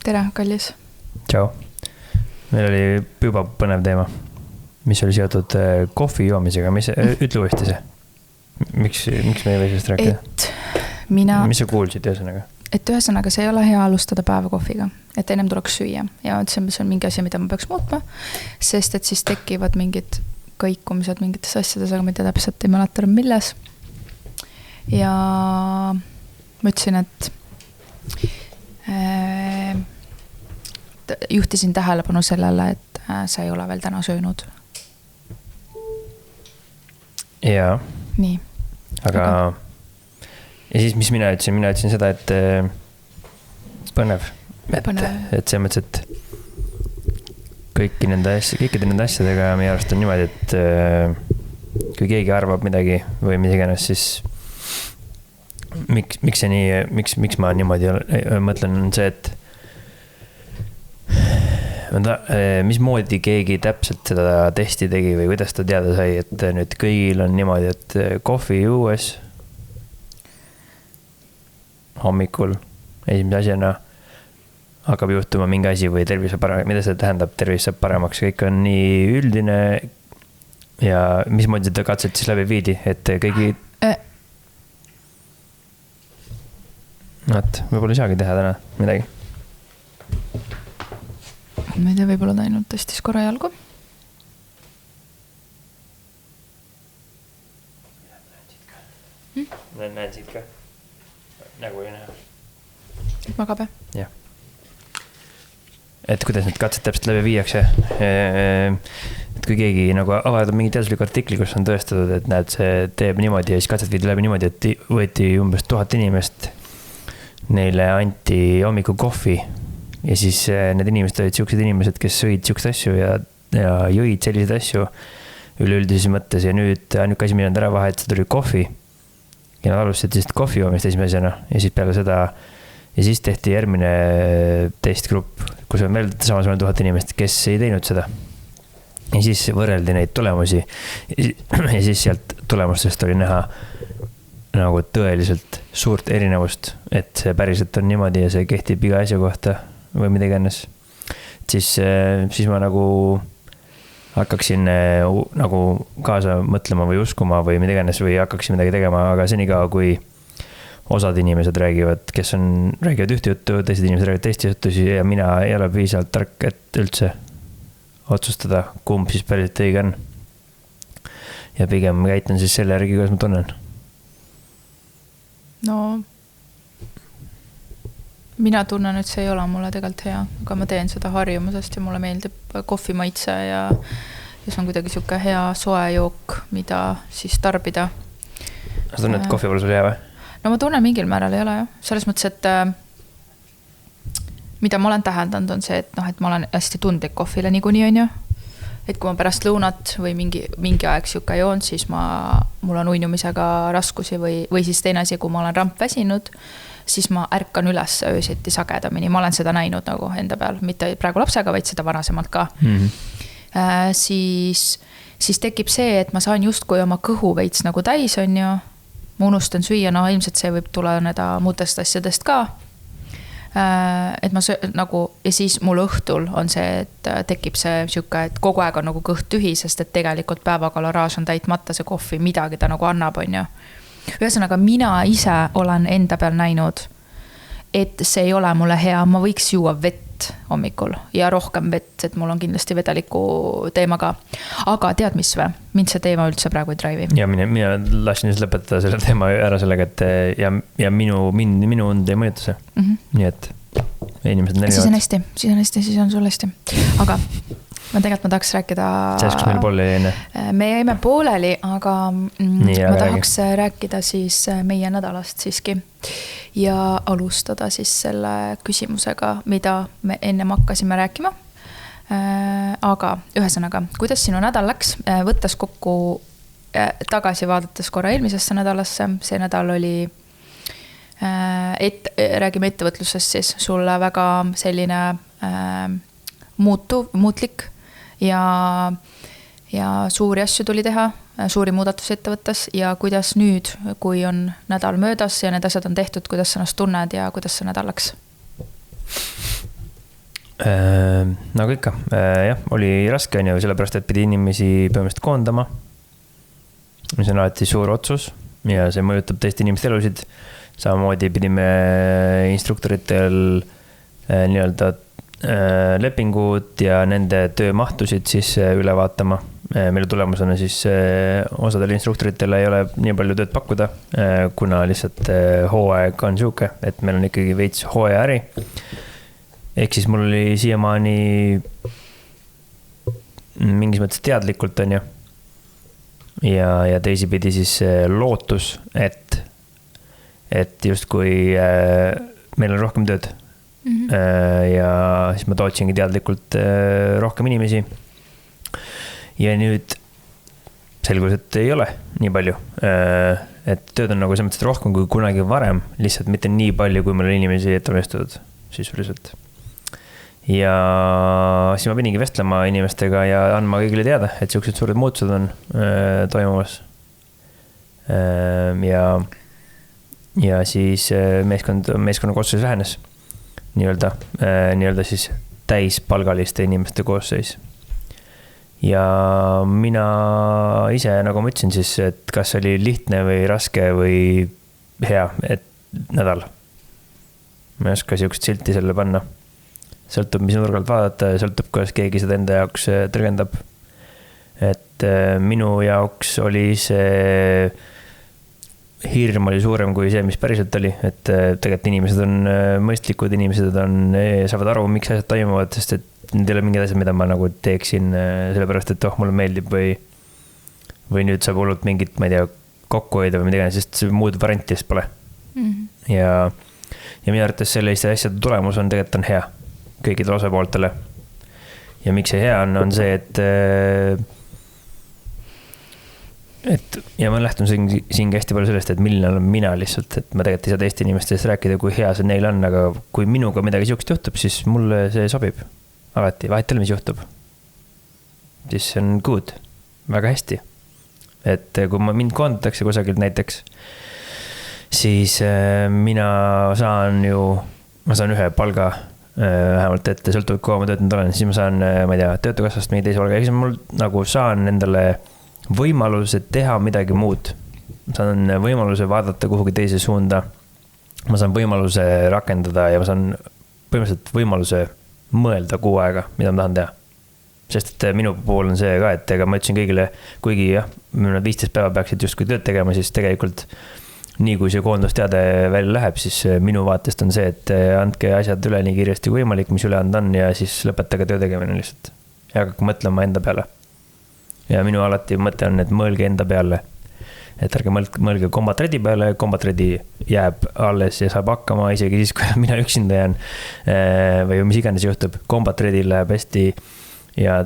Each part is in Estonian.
tere, kallis. Tšau. Meil oli juba põnev teema, mis oli seotud kohvi joomisega. Ütle uuesti see. Miks me ei või sellest rääkida? Mis sa kuulsid ühesõnaga? Et ühesõnaga see ei ole hea alustada päeva kohviga. Et ennem tuleks süüa. Ja see on mingi asi, mida ma peaks muutma. Sest et siis tekivad mingid kõikumised mingites asjades, aga ma ei tea täpselt ei mäleta milles. Ja ma ütlesin, et juhtisin tähelepanu sellele, et sa ei ole veel täna söönud. Jaa. Nii. Aga ja siis, mis mina ütlesin seda, et põnev. Et see mõttes, et kõikide nende asjadega meie arust on niimoodi, et kui keegi arvab midagi või mis iganes, siis miks see nii, miks ma niimoodi mõtlen, on see, et mismoodi keegi täpselt seda testi tegi või kuidas ta teada sai, et nüüd kõigil on niimoodi, et kohvi juues hommikul esimese asjana hakkab juhtuma mingi asi või tervis saab paremaks. Mida see tähendab, tervis saab paremaks? Kõik on nii üldine ja mismoodi seda katset siis läbi viidi, et kõigi võib-olla ei saagi teha täna midagi. Ma ei tea, võib-olla ta ainult tõstis korra jalgu. Näen siit ka. Nagu ei näha. Magab, jah? Et kuidas need katsed täpselt läbi viiakse. Et kui keegi nagu avaldab mingi teaduslik artikli, kus on tõestatud, et näed, see teeb niimoodi ja siis katset viidi läbi niimoodi, et võeti umbes 1000 inimest. Neile anti hommiku kohvi ja siis need inimesed olid siuksed inimesed, kes sõid siukseid asju ja jõid selliseid asju üleüldises mõttes ja nüüd ainuke asi, mida nad ära vahet, see tuli kohvi ja nad alustasid siis kohvi joomist esimesena ja siis peale seda ja siis tehti järgmine testgrupp, kus on veel samas 1000 inimest, kes ei teinud seda ja siis võrreldi neid tulemusi ja siis sealt tulemustest oli näha nagu tõeliselt suurt erinevust, et see päriselt on niimoodi ja see kehtib iga asja kohta või midagi ennast. Siis ma nagu hakkaksin nagu kaasa mõtlema või uskuma või midagi ennast või hakkaksin midagi tegema, aga senikaua kui osad inimesed räägivad, kes räägivad ühte juttu, teised inimesed räägivad teiste juttusi ja mina ei ole piisavalt tark, et üldse otsustada, kumb siis päriselt õige on. Ja pigem käitun siis selle järgi, kuidas ma tunnen. No, mina tunnen, et see ei ole mulle tegelikult hea, aga ma teen seda harjumusest ja mulle meeldib kohvi maitse ja see on kuidagi siuke hea soe jook, mida siis tarbida. Sa tunned, et kohvi pole sul hea või? No ma tunnen mingil määral ei ole, jah. Selles mõttes, et mida ma olen täheldanud on see, et ma olen hästi tundlik kohvile niikuinii on ju. Et kui ma pärast lõunat või mingi aeg siuke joon, siis mul on uinumisega raskusi või siis teine asi, kui ma olen ramp väsinud, siis ma ärkan üles öösiti sagedamini. Ma olen seda näinud nagu enda peal, mitte praegu lapsega, vaid seda varasemalt ka. Siis tekib see, et ma saan justkui oma kõhu veits nagu täis on ju. Ma unustan süüa, no ilmselt see võib tuleneda muudest asjadest ka. Et ma nagu, ja siis mul õhtul on see, et tekib see siuke, et kogu aeg on nagu kõht tühi, sest et tegelikult päevakaloraaž on täitmata see kohvi, midagi ta nagu annab, on ju. Ühesõnaga, mina ise olen enda peal näinud, et see ei ole mulle hea, ma võiks juua vett hommikul ja rohkem vett, et mul on kindlasti vedeliku teema ka. Aga tead mis või? Mind see teema üldse praegu ei drive'i. Ja mina lasin just lõpetada selle teema ära sellega, et ja minu und ei mõjuta see. Nii et inimesed on erinevad. Siis on sul hästi. Aga ma tahaks rääkida... Sellest, kus meil pooleli enne? Me jäime pooleli, aga ma tahaks rääkida siis meie nädalast siiski ja alustada siis selle küsimusega, mida me ennem hakkasime rääkima. Aga ühesõnaga, kuidas sinu nädal läks? Võttes kokku tagasi vaadates korra eelmisesse nädalasse, see nädal oli räägime ettevõtlusest siis sulle väga selline muutlik ja suuri asju tuli teha, suuri muudatusi ettevõttes ja kuidas nüüd, kui on nädal möödas ja need asjad on tehtud, kuidas sa ennast tunned ja kuidas see nädal läks? Nagu ikka, jah, oli raske on ju, sellepärast, et pidi inimesi põhimõtteliselt koondama. Mis on alati suur otsus ja see mõjutab teiste inimeste elusid. Samamoodi pidime instruktoritel nii-öelda lepingud ja nende töömahtusid siis üle vaatama. Mille tulemusena siis osadel instruktoritel ei ole nii palju tööd pakkuda, kuna lihtsalt hooaeg on siuke, et meil on ikkagi veits hooajaäri. Ehk siis mul oli siiamaani mingis mõttes teadlikult on ju. Ja teisipidi siis lootus, et justkui meil on rohkem tööd. Ja siis ma tootsingi teadlikult rohkem inimesi. Ja nüüd selgus, et ei ole nii palju. Et tööd on nagu selles mõttes rohkem kui kunagi varem, lihtsalt mitte nii palju, kui meil inimesi ettevalmistatud sisuliselt. Ja siis ma pidingi vestlema inimestega ja andma kõigile teada, et sellised suured muutused on toimumas. Ja siis meeskonna koosseis vähenes nii-öelda siis täispalgaliste inimeste koosseis. Ja mina ise, nagu ma ütlesin siis, et kas oli lihtne või raske või hea, et nädal. Ma ei oska siukest silti selle panna. Sõltub, mis nurgalt vaadata ja sõltub, kuidas keegi seda enda jaoks tõlgendab. Et minu jaoks oli see hirm oli suurem kui see, mis päriselt oli. Et tegelikult inimesed on mõistlikud, inimesed saavad aru, miks asjad toimuvad, sest et need ei ole mingid asjad, mida ma nagu teeksin sellepärast, et mulle meeldib või nüüd saab hullult mingit, ma ei tea, kokku hoida või midagi, sest muud variantist pole. Ja minu arvates selliste asjade tulemus on tegelikult on hea kõikidele osapooltele. Ja miks see hea on see, et ja ma lähtun siin hästi palju sellest, et milline olen mina lihtsalt, et ma tegelikult ei saa teiste inimestest rääkida, kui hea see neil on, aga kui minuga midagi siukest juhtub, siis mulle see sobib. Alati, vahetel mis juhtub. Siis see on good, väga hästi. Et kui mind koondatakse kusagil näiteks, siis mina saan ühe palga vähemalt, et sõltub, kui ma töötanud olen, siis ma saan, ma ei tea, töötukassast mingi teise palga, ja siis mul nagu saan endale võimaluse teha midagi muud. Ma saan võimaluse vaadata kuhugi teise suunda. Ma saan võimaluse rakendada ja ma saan põhimõtteliselt võimaluse mõelda kuu aega, mida ma tahan teha. Sest et minu pool on see ka, et ega ma ütlesin kõigile, kuigi jah, 15 päeva peaksid justkui tööd tegema, siis tegelikult nii kui see koondusteade välja läheb, siis minu vaatest on see, et andke asjad üle nii kiiresti kui võimalik, mis üle on ja siis lõpetage töö tegemine lihtsalt. Ja hakake mõtlema enda peale. Ja minu alati mõte on, et mõelge enda peale. Et ärge mõelge combat ready peale, combat ready jääb alles ja saab hakkama isegi siis, kui mina üksinda jään või mis iganes juhtub. Combat ready läheb hästi ja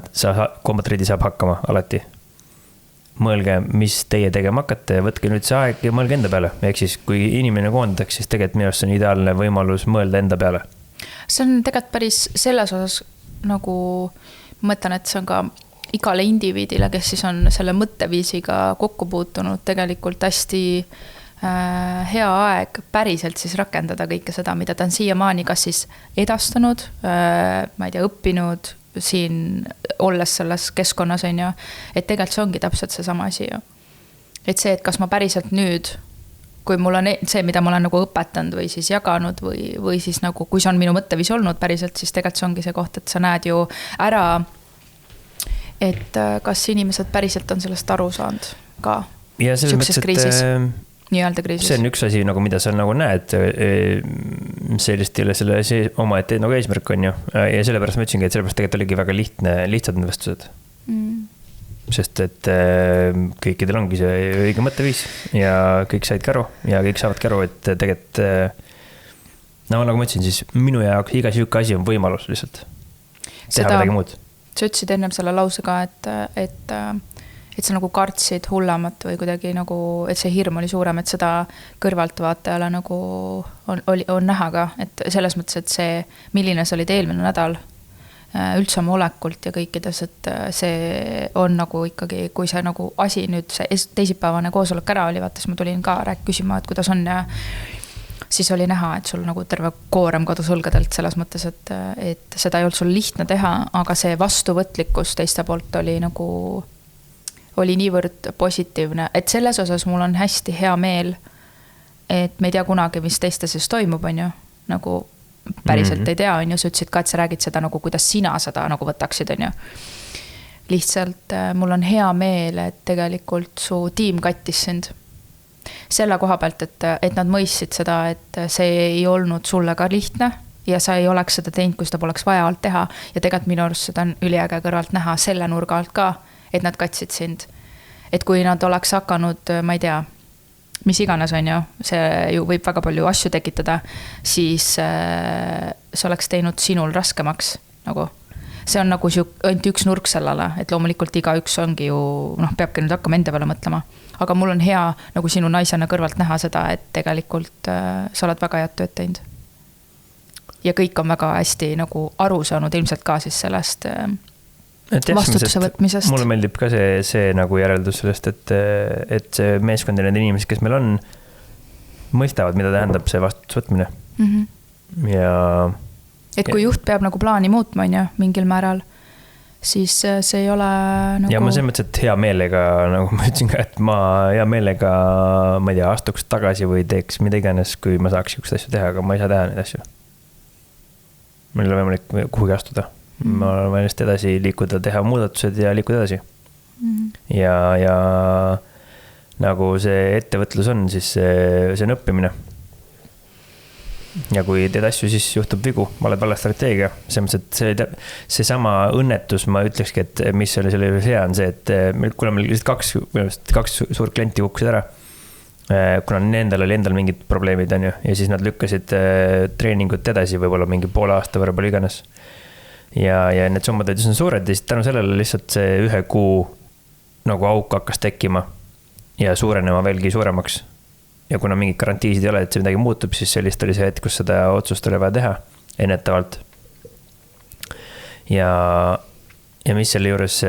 combat ready saab hakkama alati. Mõelge, mis teie tegema hakkate, võtke nüüd see aeg ja mõelge enda peale. Ehk siis, kui inimene koondaks, siis tegelikult minu arust on ideaalne võimalus mõelda enda peale. See on tegelikult päris selles osas, nagu mõtlen, et see on ka igale indiviidile, kes siis on selle mõtteviisiga kokku puutunud, tegelikult hästi hea aeg päriselt siis rakendada kõike seda, mida ta on siiamaani kas siis edastanud, ma ei tea, õppinud, siin olles selles keskkonnas on ju, et tegelikult see ongi täpselt see sama asi ju. Et see, et kas ma päriselt nüüd, kui mul on see, mida ma olen nagu õpetanud või siis jaganud või siis nagu, kui see on minu mõtteviis olnud päriselt, siis tegelikult see ongi see koht, et sa näed ju ära, et kas inimesed päriselt on sellest aru saanud ka ja sellises kriisis. Nii-öelda kriisis. See on üks asi, nagu, mida sa nagu näed, sellist ei ole see oma, et nagu eesmärk on ju. Ja sellepärast ma ütlesingi, et sellepärast tegelikult oligi väga lihtsad investused. Sest et kõikidel ongi see õige mõtteviis ja kõik said aru ja kõik saavad aru, et tegelikult no nagu ma ütlesin, siis minu jaoks iga siuke asi on võimalus lihtsalt teha midagi muud. Sa ütlesid ennem selle lause ka, et sa nagu kartsid hullamat või kuidagi nagu, et see hirm oli suurem, et seda kõrvaltvaatajale nagu on näha ka, et selles mõttes, et see, milline see olid eelmine nädal üldse oma olekult ja kõikides, et see on nagu ikkagi, kui see nagu asi nüüd, see teisipäevane koosolek ära oli, vaata, siis ma tulin ka küsima, et kuidas on ja siis oli näha, et sul nagu terve koorem kadus õlgadelt selles mõttes, et seda ei olnud sul lihtne teha, aga see vastuvõtlikkus teiste poolt oli niivõrd positiivne, et selles osas mul on hästi hea meel, et me ei tea kunagi, mis teiste siis toimub, on ju, nagu päriselt ei tea, on ju, sa ütlesid ka, et sa räägid seda nagu, kuidas sina seda nagu võtaksid, on ju. Lihtsalt mul on hea meel, et tegelikult su tiim kattis sind selle koha pealt, et nad mõistsid seda, et see ei olnud sulle ka lihtne ja sa ei oleks seda teinud, kui seda poleks vaja alt teha. Ja tegelikult minu arust seda on üliäge kõrvalt näha selle nurga alt ka, et nad katsid sind. Et kui nad oleks hakanud, ma ei tea, mis iganes on ju, see ju võib väga palju asju tekitada, siis see oleks teinud sinul raskemaks nagu. See on nagu ainult üks nurk sellele, et loomulikult iga üks ongi ju, peabki nüüd hakkama enda peale mõtlema. Aga mul on hea nagu sinu naisena kõrvalt näha seda, et tegelikult sa oled väga head tööd teinud. Ja kõik on väga hästi nagu aru saanud ilmselt ka siis sellest vastutuse võtmisest. Mulle meeldib ka see nagu järeldus sellest, et see meeskond ja need inimesed, kes meil on, mõistavad, mida tähendab see vastutuse võtmine. Ja et kui juht peab nagu plaani muutma, on ju, mingil määral, siis see ei ole nagu... Ja ma selles mõttes, et hea meelega, nagu ma ütlesin ka, et ma hea meelega, ma ei tea, astuks tagasi või teeks mida iganes, kui ma saaks üks asju teha, aga ma ei saa teha neid asju. Meil ei ole võimalik kuhugi astuda. Ma olen valmis edasi liikuda, teha muudatused ja liikuda edasi. Ja nagu see ettevõtlus on, siis see on õppimine. Ja kui teed asju, siis juhtub vigu, vale strateegia. See sama õnnetus, ma ütlekski, et mis oli selle hea on see, et kuna meil lihtsalt kaks suurt klienti kukkusid ära, kuna nendel oli endal mingid probleemid on ju, ja siis nad lükkasid treeningut edasi võib-olla mingi poole aasta võrra palju iganes. Ja need summad olid suured ja siis tänu sellele lihtsalt see 1 kuu nagu auk hakkas tekkima ja suurenema veelgi suuremaks. Ja kuna mingid garantiisid ei ole, et see midagi muutub, siis sellist oli see hetk, kus seda otsust oli vaja teha ennetavalt. Ja mis selle juures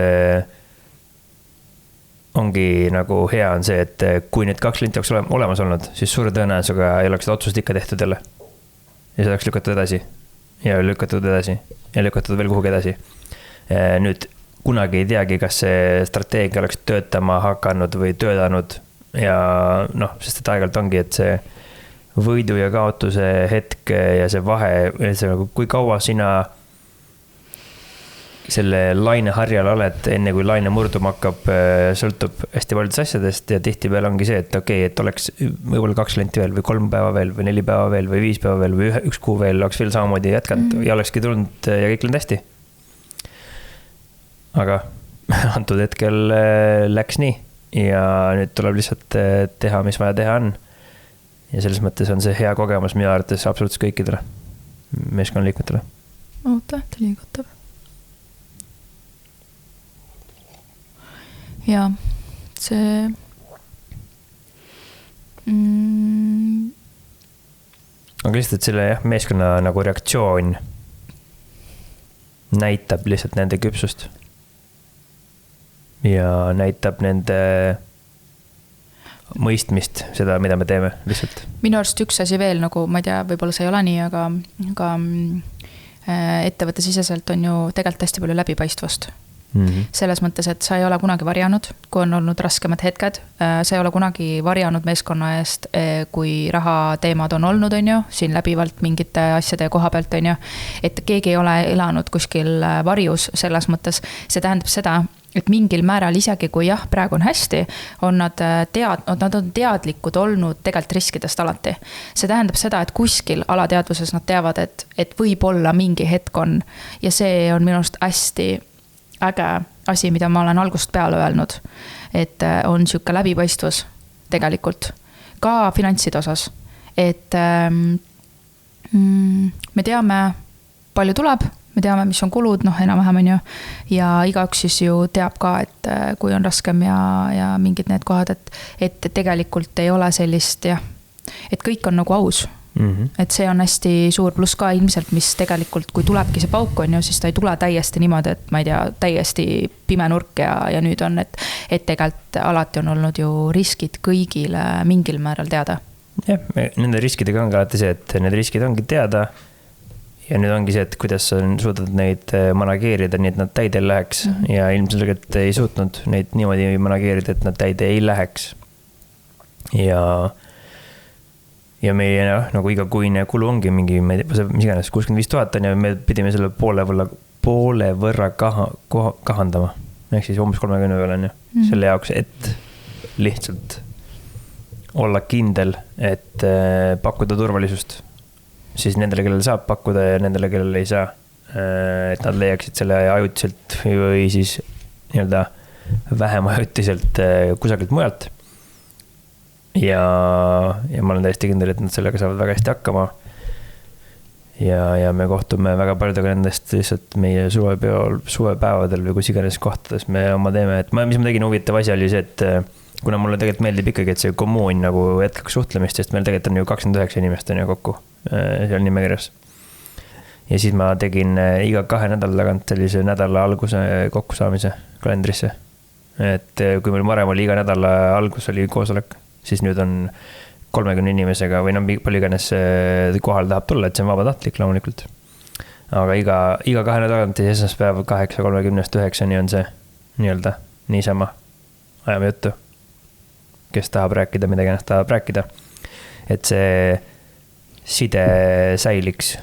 ongi nagu hea on see, et kui need 2 klienti oleks olemas olnud, siis suure tõenäosusega ei oleks seda otsust ikka tehtud jälle. Ja see oleks lükatud edasi ja lükatud edasi ja lükatud veel kuhugi edasi. Nüüd kunagi ei teagi, kas see strateegia oleks töötama hakanud või töötanud. Ja sest et aegalt ongi, et see võidu ja kaotuse hetk ja see vahe, kui kaua sina selle laine harjal oled, enne kui laine murduma hakkab, sõltub hästi paljudest asjadest ja tihti peal ongi see, et okei, et oleks võib-olla 2 klienti veel või 3 päeva veel või 4 päeva veel või 5 päeva veel või 1 kuu veel oleks veel samamoodi jätkanud ja olekski tulnud ja kõik läinud hästi. Aga antud hetkel läks nii. Ja nüüd tuleb lihtsalt teha, mis vaja teha on. Ja selles mõttes on see hea kogemus minu arvates absoluutselt kõikidele meeskonnaliikmetele. Oota, ta liigutab. Ja see aga lihtsalt selle meeskonna nagu reaktsioon näitab lihtsalt nende küpsust. Ja näitab nende mõistmist seda, mida me teeme lihtsalt. Minu arust üks asi veel, nagu ma ei tea, võib-olla see ei ole nii, aga ettevõtte siseselt on ju tegelikult hästi palju läbipaistvust. Selles mõttes, et sa ei ole kunagi varjanud, kui on olnud raskemad hetked, sa ei ole kunagi varjanud meeskonna eest, kui raha teemad on olnud, on ju, siin läbivalt mingite asjade koha pealt, on ju, et keegi ei ole elanud kuskil varjus selles mõttes, see tähendab seda, et mingil määral isegi kui jah, praegu on hästi, nad on teadlikud olnud tegelikult riskidest alati. See tähendab seda, et kuskil alateadvuses nad teavad, et võib-olla mingi hetk on ja see on minu arust hästi äge asi, mida ma olen algust peale öelnud, et on siuke läbipaistvus tegelikult ka finantside osas, et me teame, palju tuleb, me teame, mis on kulud, enam-vähem on ju, ja igaüks siis ju teab ka, et kui on raskem ja mingid need kohad, et tegelikult ei ole sellist, jah, et kõik on nagu aus. Et see on hästi suur pluss ka ilmselt, mis tegelikult, kui tulebki see pauk on ju, siis ta ei tule täiesti niimoodi, et ma ei tea, täiesti pime nurk ja nüüd on, et tegelikult alati on olnud ju riskid kõigile mingil määral teada. jah, nende riskidega ongi alati see, et need riskid ongi teada. Ja nüüd ongi see, et kuidas sa suudad neid manageerida, nii et nad täide ei läheks ja ilmselgelt ei suutnud neid niimoodi manageerida, et nad täide ei läheks. Ja meie nagu igakuine kulu ongi mingi, mis iganes, 65,000 on ja me pidime selle poole võrra kahandama. Ehk siis umbes 30 peale on ju. Selle jaoks, et lihtsalt olla kindel, et pakkuda turvalisust. Siis nendele, kellele saab pakkuda ja nendele, kellele ei saa. Et nad leiaksid selle ajutiselt või siis nii-öelda vähem ajutiselt kusagilt mujalt. Ja ma olen täiesti kindel, et nad sellega saavad väga hästi hakkama. Ja me kohtume väga paljudega nendest lihtsalt meie suvepäevadel või kus iganes kohtades me oma teeme. Et mis ma tegin huvitav asi oli see, et kuna mulle tegelikult meeldib ikkagi, et see kommuun nagu jätkaks suhtlemist, sest meil tegelikult on ju 29 inimest on ju kokku seal nimekirjas. Ja siis ma tegin iga 2 nädala tagant sellise nädala alguse kokkusaamise kalendrisse. Et kui meil varem oli iga nädala algus oli koosolek, siis nüüd on 30 inimesega või palju iganes kohal tahab tulla, et see on vabatahtlik loomulikult. Aga iga 2 nädala tagant ja esmaspäev 8:30 9 on see nii-öelda niisama ajame juttu, kes tahab rääkida, midagi ennast tahab rääkida. Et see side säiliks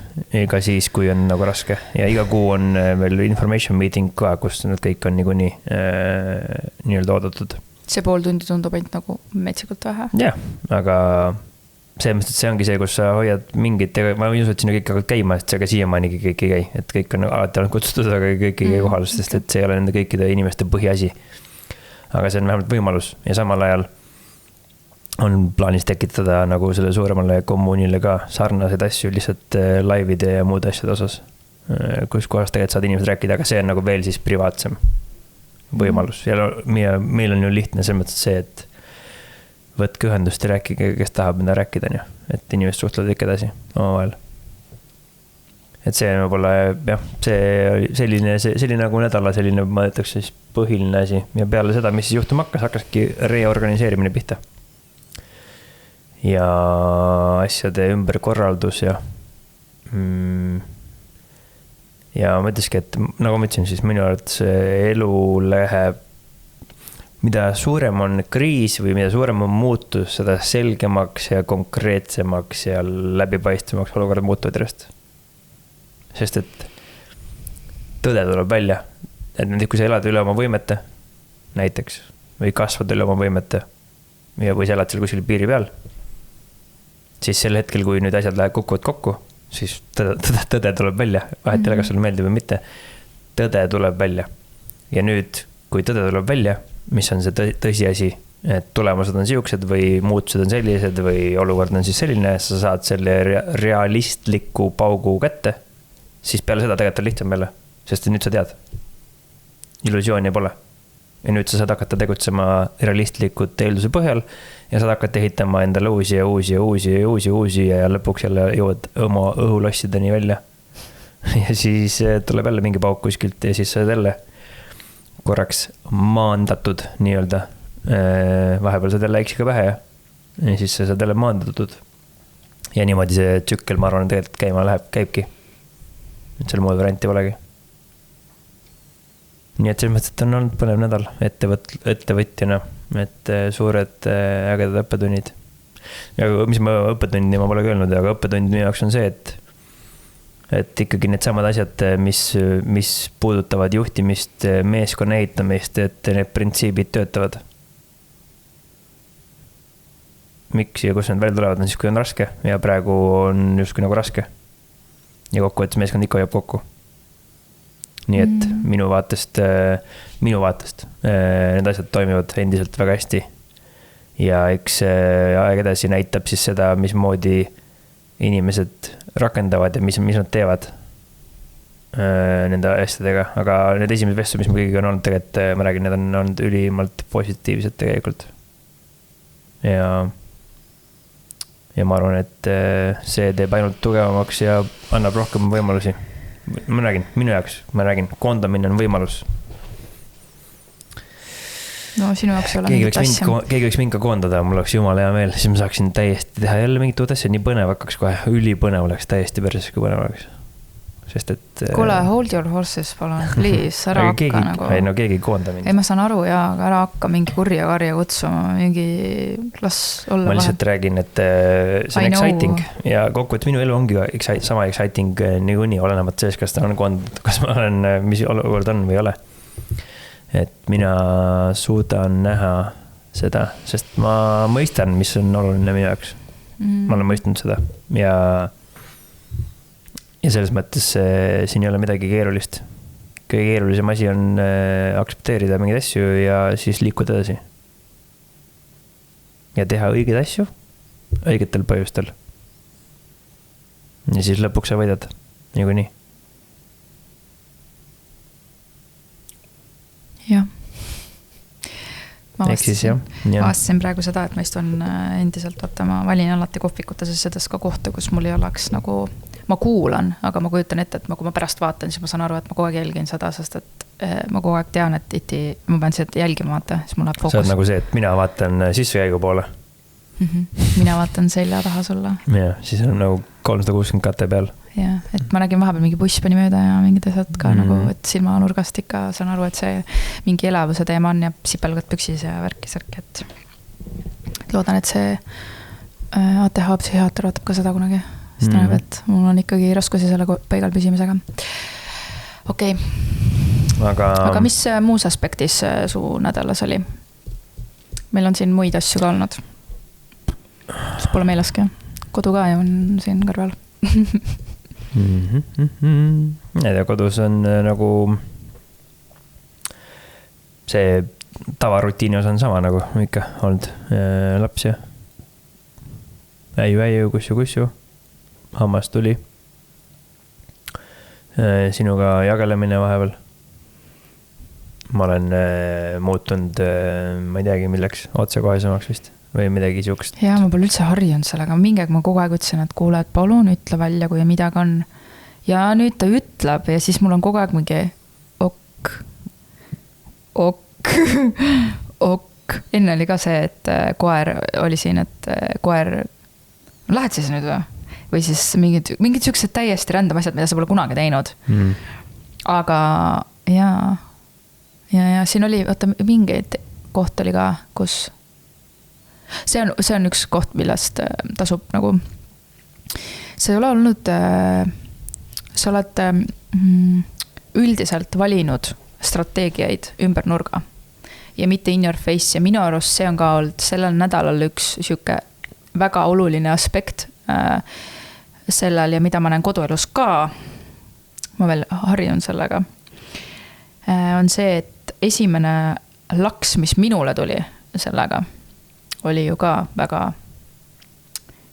ka siis, kui on nagu raske. Ja iga kuu on meil information meeting ka, kus need kõik on niikuinii nii-öelda oodatud. See pool tundi tundub ainult nagu metsikult vähe. Jah, aga see ongi see, kus sa hoiad mingit, ma ei usu, et sinna kõik hakkavad käima, sest see ka siiamaani kõik ei käi. Et kõik on alati olnud kutsutud, aga kõik ei käi kohal, sest et see ei ole nende kõikide inimeste põhiasi. Aga see on vähemalt võimalus ja samal ajal on plaanis tekitada nagu selle suuremale kommuunile ka sarnaseid asju lihtsalt laivide ja muude asjade osas, kus kohas tegelikult saad inimesed rääkida, aga see on nagu veel siis privaatsem võimalus. Ja meil on ju lihtne selles mõttes see, et võtke ühendust ja rääkige, kes tahab mida rääkida, et inimesed suhtlevad ikka edasi omavahel. Et see võib-olla, jah, see selline nagu nädala selline, ma ütleks siis põhiline asi ja peale seda, mis siis juhtuma hakkaski reorganiseerimine pihta. Ja asjade ümberkorraldus ja ma ütleski, et nagu ma ütlesin, siis minu arvates elu läheb, mida suurem on kriis või mida suurem on muutus, seda selgemaks ja konkreetsemaks ja läbipaistvamaks olukorrad muutuvad järjest. Sest et tõde tuleb välja, et kui sa elad üle oma võimete näiteks või kasvad üle oma võimete ja või sa elad seal kuskil piiri peal, siis sel hetkel, kui nüüd asjad kukuvad kokku, siis tõde tuleb välja. Vahet ei ole, kas sulle meeldib või mitte. Tõde tuleb välja. Ja nüüd, kui tõde tuleb välja, mis on see tõsiasi, et tulemused on siuksed või muutused on sellised või olukord on siis selline, sa saad selle realistliku paugu kätte, siis peale seda tegelikult on lihtsam jälle, sest nüüd sa tead. Illusiooni pole. Ja nüüd sa saad hakata tegutsema realistlikult eelduse põhjal ja saad hakata ehitama endale uusi ja lõpuks jälle jõuad oma õhulossideni välja. Ja siis tuleb jälle mingi pauk kuskilt ja siis sa jälle korraks maandatud nii-öelda. Vahepeal saad jälle eksiga pähe ja siis sa saad jälle maandatud. Ja niimoodi see tsükkel, ma arvan, tegelikult käima käibki. Et seal muud varianti polegi. Nii et selles mõttes, et on olnud põnev nädal ettevõtjana, et suured ägedad õppetunnid. Ja mis ma õppetundi ma pole öelnud, aga õppetund minu jaoks on see, et ikkagi need samad asjad, mis puudutavad juhtimist, meeskonna ehitamist, et need printsiibid töötavad. Miks ja kus need välja tulevad, on siis, kui on raske ja praegu on justkui nagu raske. Ja kokkuvõttes meeskond ikka hoiab kokku. Nii et minu vaatest need asjad toimivad endiselt väga hästi. Ja eks aeg edasi näitab siis seda, mismoodi inimesed rakendavad ja mis nad teevad nende asjadega. Aga need esimesed vestlud, mis ma kõigiga on olnud, tegelikult ma räägin, need on olnud ülimalt positiivsed tegelikult. Ja ma arvan, et see teeb ainult tugevamaks ja annab rohkem võimalusi. Minu jaoks, koondamine on võimalus. no sinu jaoks ei ole mingit asja. Keegi võiks mind ka koondada, mul oleks jumala hea meel, siis ma saaksin täiesti teha jälle mingit uut asja, nii põnev hakkaks kohe, ülipõnev oleks, täiesti perses, kui põnev oleks. Sest et... Kuule, hold your horses, palun, please, ära hakka keegi, nagu... Ei, no keegi ei koonda mind. Ei, ma saan aru, jaa, aga ära hakka mingi kurja kutsuma, mingi las olla ma lihtsalt räägin, et see on exciting ja kokku, et minu elu ongi sama exciting niikuinii, olenevat sees, kas ta on kas ma olen, mis olukord on või ei ole. Et mina suudan näha seda, sest ma mõistan, mis on oluline minu jaoks. Ma olen mõistnud seda ja selles mõttes siin ei ole midagi keerulist. Kõige keerulisem asi on aktsepteerida mingeid asju ja siis liikuda edasi. Ja teha õigeid asju õigetel põhjustel. Ja siis lõpuks sa võidad, nagu nii. Jah. Ma vastasin praegu seda, et ma istun endiselt, vaata, ma valin alati kohvikutes selles ka kohta, kus mul ei oleks nagu... Ma kuulan, aga ma kujutan ette, et kui ma pärast vaatan, siis ma saan aru, et ma kogu aeg jälgin seda, sest et ma kogu aeg tean, et ma pean seda jälgima, vaata, siis mul läheb fookus. Sa oled nagu see, et mina vaatan sissekäigu poole. Mina vaatan selja taha sulle. Ja, siis on nagu 360 kate peal. Ja, et ma nägin vahepeal mingi buss pani mööda ja mingid asjad ka nagu, et silmanurgast ikka saan aru, et see mingi elavuse teema on ja sipelgad püksis ja värki-särki, et loodan, et see ATH psühhiaater vaatab ka seda kunagi. Sest näeb, et mul on ikkagi raskusi selle paigal püsimisega. Okei. Aga mis muus aspektis su nädalas oli? Meil on siin muid asju ka olnud. Siis pole meeleski. Kodu ka on siin kõrval. Ja kodus on nagu see tavarutiini osa on sama nagu ikka olnud laps ja äiu, kussu. Hammas tuli. Sinuga jagelemine vahepeal. Ma olen muutunud, ma ei teagi milleks, otsekohesemaks vist või midagi siukest. Ja ma pole üldse harjunud sellega. Mingi aeg ma kogu aeg ütlesin, et kuule, et palun ütle välja, kui midagi on. Ja nüüd ta ütleb ja siis mul on kogu aeg mingi ok. Enne oli ka see, et koer oli siin, et koer... Lähed siis nüüd või siis mingid siuksed täiesti random asjad, mida sa pole kunagi teinud. Aga ja siin oli, vaata, mingeid koht oli ka, kus see on üks koht, millest tasub nagu see ei ole olnud sa oled üldiselt valinud strateegiaid ümber nurga ja mitte in your face ja minu arust see on ka olnud sellel nädalal üks siuke väga oluline aspekt sellel ja mida ma näen koduelus ka, ma veel harjun sellega, on see, et esimene laks, mis minule tuli sellega, oli ju ka väga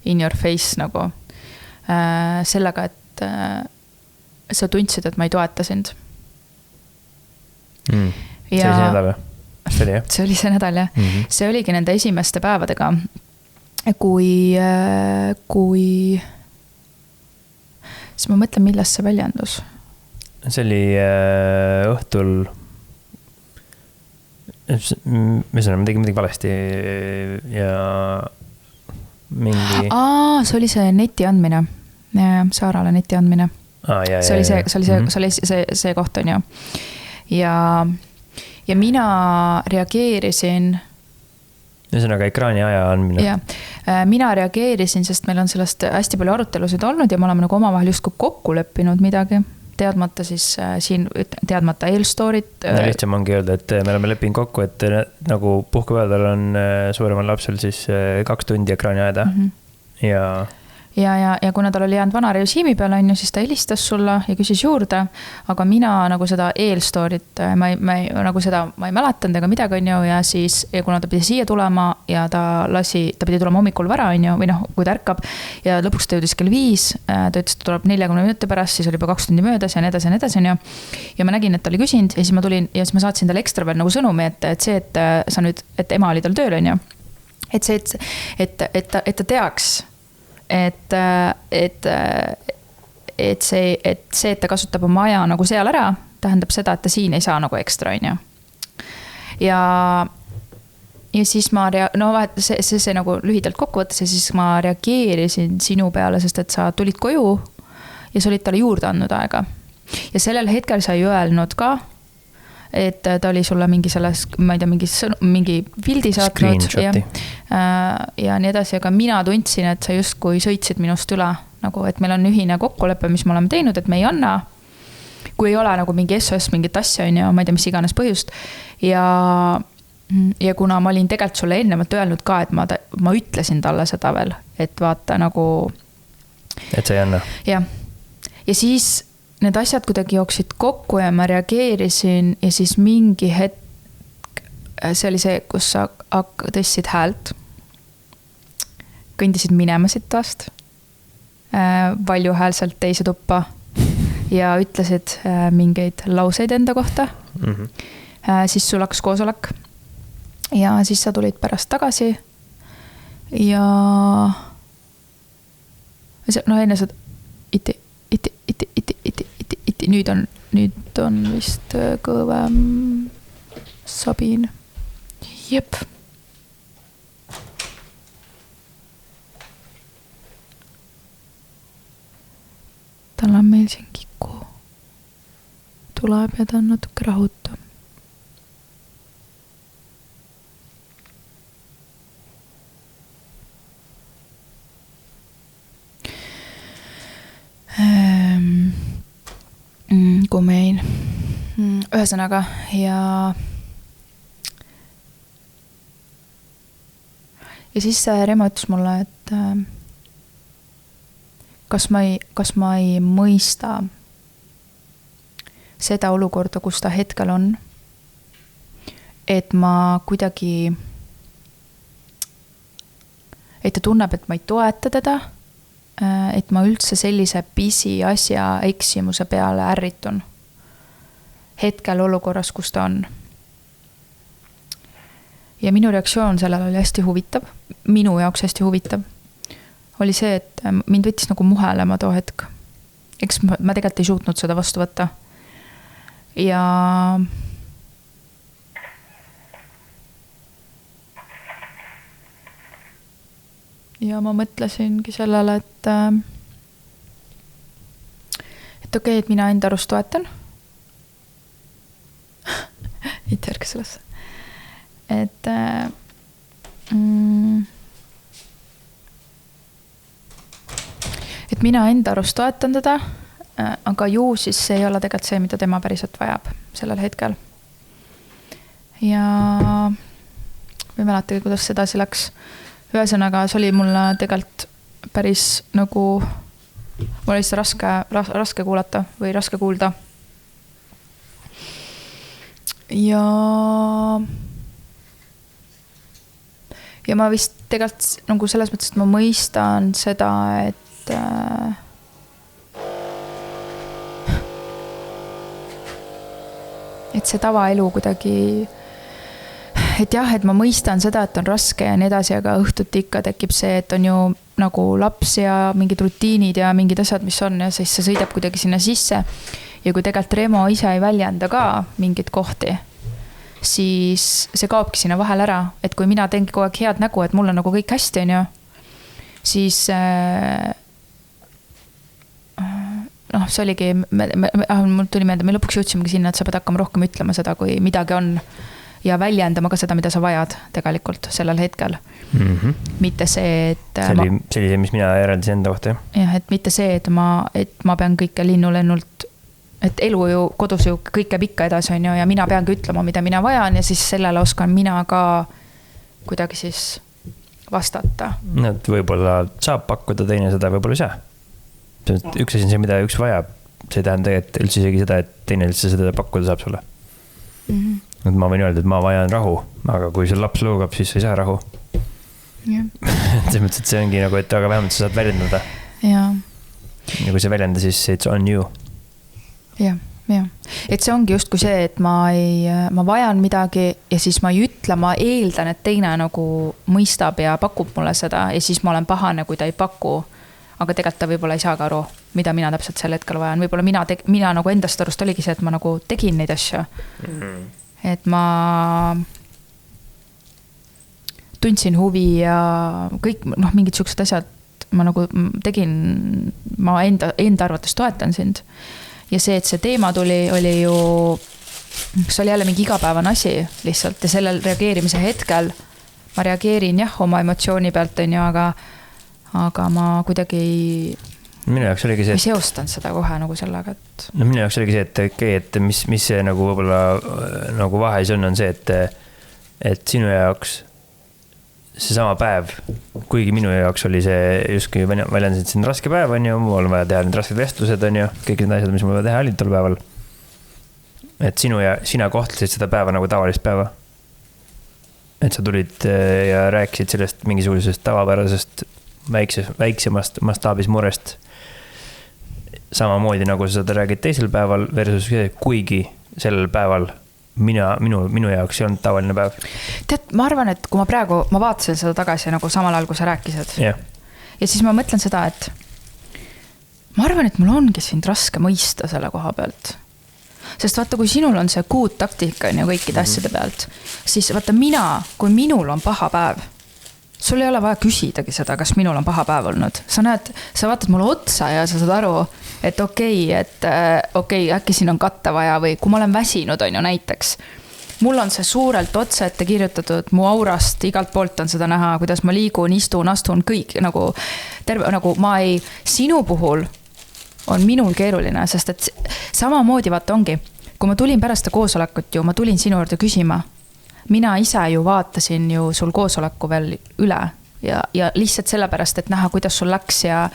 in your face nagu sellega, et sa tundsid, et ma ei toeta sind. See oli see nädal või? See oli see nädal, jah. See oligi nende esimeste päevadega, kui siis ma mõtlen, millest see väljendus. See oli õhtul me tegime midagi valesti ja mingi see oli see neti andmine Saarale neti andmine see oli see koht on ju ja mina reageerisin ühesõnaga ekraani aja andmine. Ja, mina reageerisin, sest meil on sellest hästi palju arutelusid olnud ja me oleme nagu omavahel justkui kokku leppinud midagi, teadmata siis siin, teadmata eelstoorit. Lihtsam ongi öelda, et me oleme leppinud kokku, et nagu puhkepäevadel on suuremal lapsel siis 2 tundi ekraani ajada ja kuna tal oli jäänud vana režiimi peale, siis ta helistas sulle ja küsis juurde, aga mina nagu seda eelstoorit, ma ei mäletanud ega midagi on ju, ja siis, ja kuna ta pidi siia tulema ja ta pidi tulema hommikul vara on ju, või noh, kui ta ärkab ja lõpuks ta jõudis kell 5, ta ütles, et tuleb 40 minuti pärast, siis oli juba 2 tundi möödas ja nii edasi on ju. Ja ma nägin, et ta oli küsinud ja siis ma tulin ja siis ma saatsin talle ekstra veel nagu sõnumi, et see, et sa nüüd, et ema oli tal tööl on ju, et see, et ta teaks, et see, et ta kasutab oma aja nagu seal ära, tähendab seda, et ta siin ei saa nagu ekstra, on ju. Ja ja siis ma see nagu lühidalt kokkuvõttes ja siis ma reageerisin sinu peale, sest et sa tulid koju ja sa olid talle juurde andnud aega. Ja sellel hetkel sa ei öelnud ka, et ta oli sulle mingi selles, ma ei tea, mingi pildi saatnud ja nii edasi, aga mina tundsin, et sa justkui sõitsid minust üle, nagu, et meil on ühine kokkulepe, mis me oleme teinud, et me ei anna, kui ei ole nagu mingi SOS, mingit asja, ma ei tea, mis iganes põhjust. Ja kuna ma olin tegelikult sulle eelnevalt öelnud ka, et ma ütlesin talle seda veel, et vaata nagu... Et sa ei anna. Ja siis need asjad kuidagi jooksid kokku ja ma reageerisin ja siis mingi hetk, see oli see, kus sa tõstsid häält, kõndisid minema siit toast, valjuhäälselt teise tuppa ja ütlesid mingeid lauseid enda kohta. Siis sul hakkas koosolek ja siis sa tulid pärast tagasi ja enne sa nüüd on vist kõvem Sabin. Jep. Tal on meil siin kiku. Tuleb ja ta on natuke rahutu. Kumein. Ühesõnaga ja siis Remo ütles mulle, et kas ma ei mõista seda olukorda, kus ta hetkel on, et ma kuidagi, et ta tunneb, et ma ei toeta teda, et ma üldse sellise pisi asja eksimuse peale ärritun hetkel olukorras, kus ta on. Ja minu reaktsioon sellel oli hästi huvitav, minu jaoks hästi huvitav, oli see, et mind võttis nagu muhelema too hetk. Eks ma tegelikult ei suutnud seda vastu võtta. Ja ma mõtlesingi sellele, et okei, et mina enda arust toetan. ei terke sellesse. Et mina enda arust toetan teda, aga ju siis see ei ole tegelikult see, mida tema päriselt vajab sellel hetkel. Ja me mäletagi, kuidas see edasi läks. Ühesõnaga, see oli mulle tegelikult päris nagu, mul oli seda raske kuulata või raske kuulda. Ja ma vist tegelikult nagu selles mõttes, et ma mõistan seda, et see tavaelu kuidagi, et jah, et ma mõistan seda, et on raske ja nii edasi, aga õhtuti ikka tekib see, et on ju nagu laps ja mingid rutiinid ja mingid asjad, mis on ja siis see sõidab kuidagi sinna sisse. Ja kui tegelikult Remo ise ei väljenda ka mingid kohti, siis see kaobki sinna vahel ära, et kui mina teengi kogu aeg head nägu, et mul on nagu kõik hästi, on ju, siis see oligi, mul tuli meelde, me lõpuks jõudsimegi sinna, et sa pead hakkama rohkem ütlema seda, kui midagi on ja väljendama ka seda, mida sa vajad tegelikult sellel hetkel. Mitte see, et see oli see, mis mina järeldasin enda kohta. Jah, et mitte see, et ma pean kõike linnulennult, et elu ju kodus ju kõike pikka edasi on ju ja mina peangi ütlema, mida mina vajan ja siis sellele oskan mina ka kuidagi siis vastata. Et võib-olla saab pakkuda teine seda, võib-olla ei saa. Üks asi on see, mida üks vajab, see ei tähenda et üldse isegi seda, et teine üldse seda pakkuda saab sulle. Et ma võin öelda, et ma vajan rahu, aga kui see laps loogab, siis ei saa rahu. Selles mõttes, et see ongi nagu, et aga vähemalt sa saad väljendada. Ja kui see väljenda, siis it's on you. Ja. Et see ongi just kui see, et ma vajan midagi ja siis ma ei ütle, ma eeldan, et teine nagu mõistab ja pakub mulle seda ja siis ma olen pahane, kui ta ei paku. Aga tegelikult ta võib-olla ei saa ka aru, mida mina täpselt sel hetkel vajan. Võib-olla mina nagu endast arust oligi see, et ma nagu tegin neid asju. Et ma tundsin huvi ja kõik mingid siuksed asjad ma nagu tegin, ma enda arvates toetan sind. Ja see, et see teema tuli, oli ju, see oli jälle mingi igapäevane asi lihtsalt ja sellel reageerimise hetkel ma reageerin jah oma emotsiooni pealt, on ju, aga ma kuidagi minu jaoks oligi see, et seostan seda kohe nagu sellega, et no minu jaoks oligi see, et okei, et mis see nagu võib-olla nagu vahes on see, et sinu jaoks see sama päev, kuigi minu jaoks oli see justkui väljendasid siin raske päev, on ju, mul on vaja teha need rasked vestlused, on ju, kõik need asjad, mis mul vaja teha olid tol päeval. Et sina kohtlesid seda päeva nagu tavalist päeva. Et sa tulid ja rääkisid sellest mingisugusest tavapärasest väiksemast mastaabis murest. Samamoodi nagu sa seda räägid teisel päeval versus kuigi sellel päeval minu jaoks ei olnud tavaline päev. Tead, ma arvan, et kui ma vaatasin seda tagasi nagu samal ajal, kui sa rääkisid. Yeah. Ja siis ma mõtlen seda, et ma arvan, et mul ongi sind raske mõista selle koha pealt. Sest vaata, kui sinul on see good taktika ja kõikide asjade pealt, siis vaata kui minul on paha päev, sul ei ole vaja küsidagi seda, kas minul on paha päev olnud. Sa vaatad mulle otsa ja sa saad aru, et okei, äkki siin on katte vaja või kui ma olen väsinud, on ju näiteks. Mul on see suurelt otsa ette kirjutatud, mu aurast igalt poolt on seda näha, kuidas ma liigun, istun, astun, kõik nagu terve, nagu sinu puhul on minul keeruline, sest et samamoodi vaata ongi, kui ma tulin pärast koosolekut ju, ma tulin sinu juurde küsima, mina ise ju vaatasin ju sul koosoleku veel üle ja lihtsalt sellepärast, et näha, kuidas sul läks ja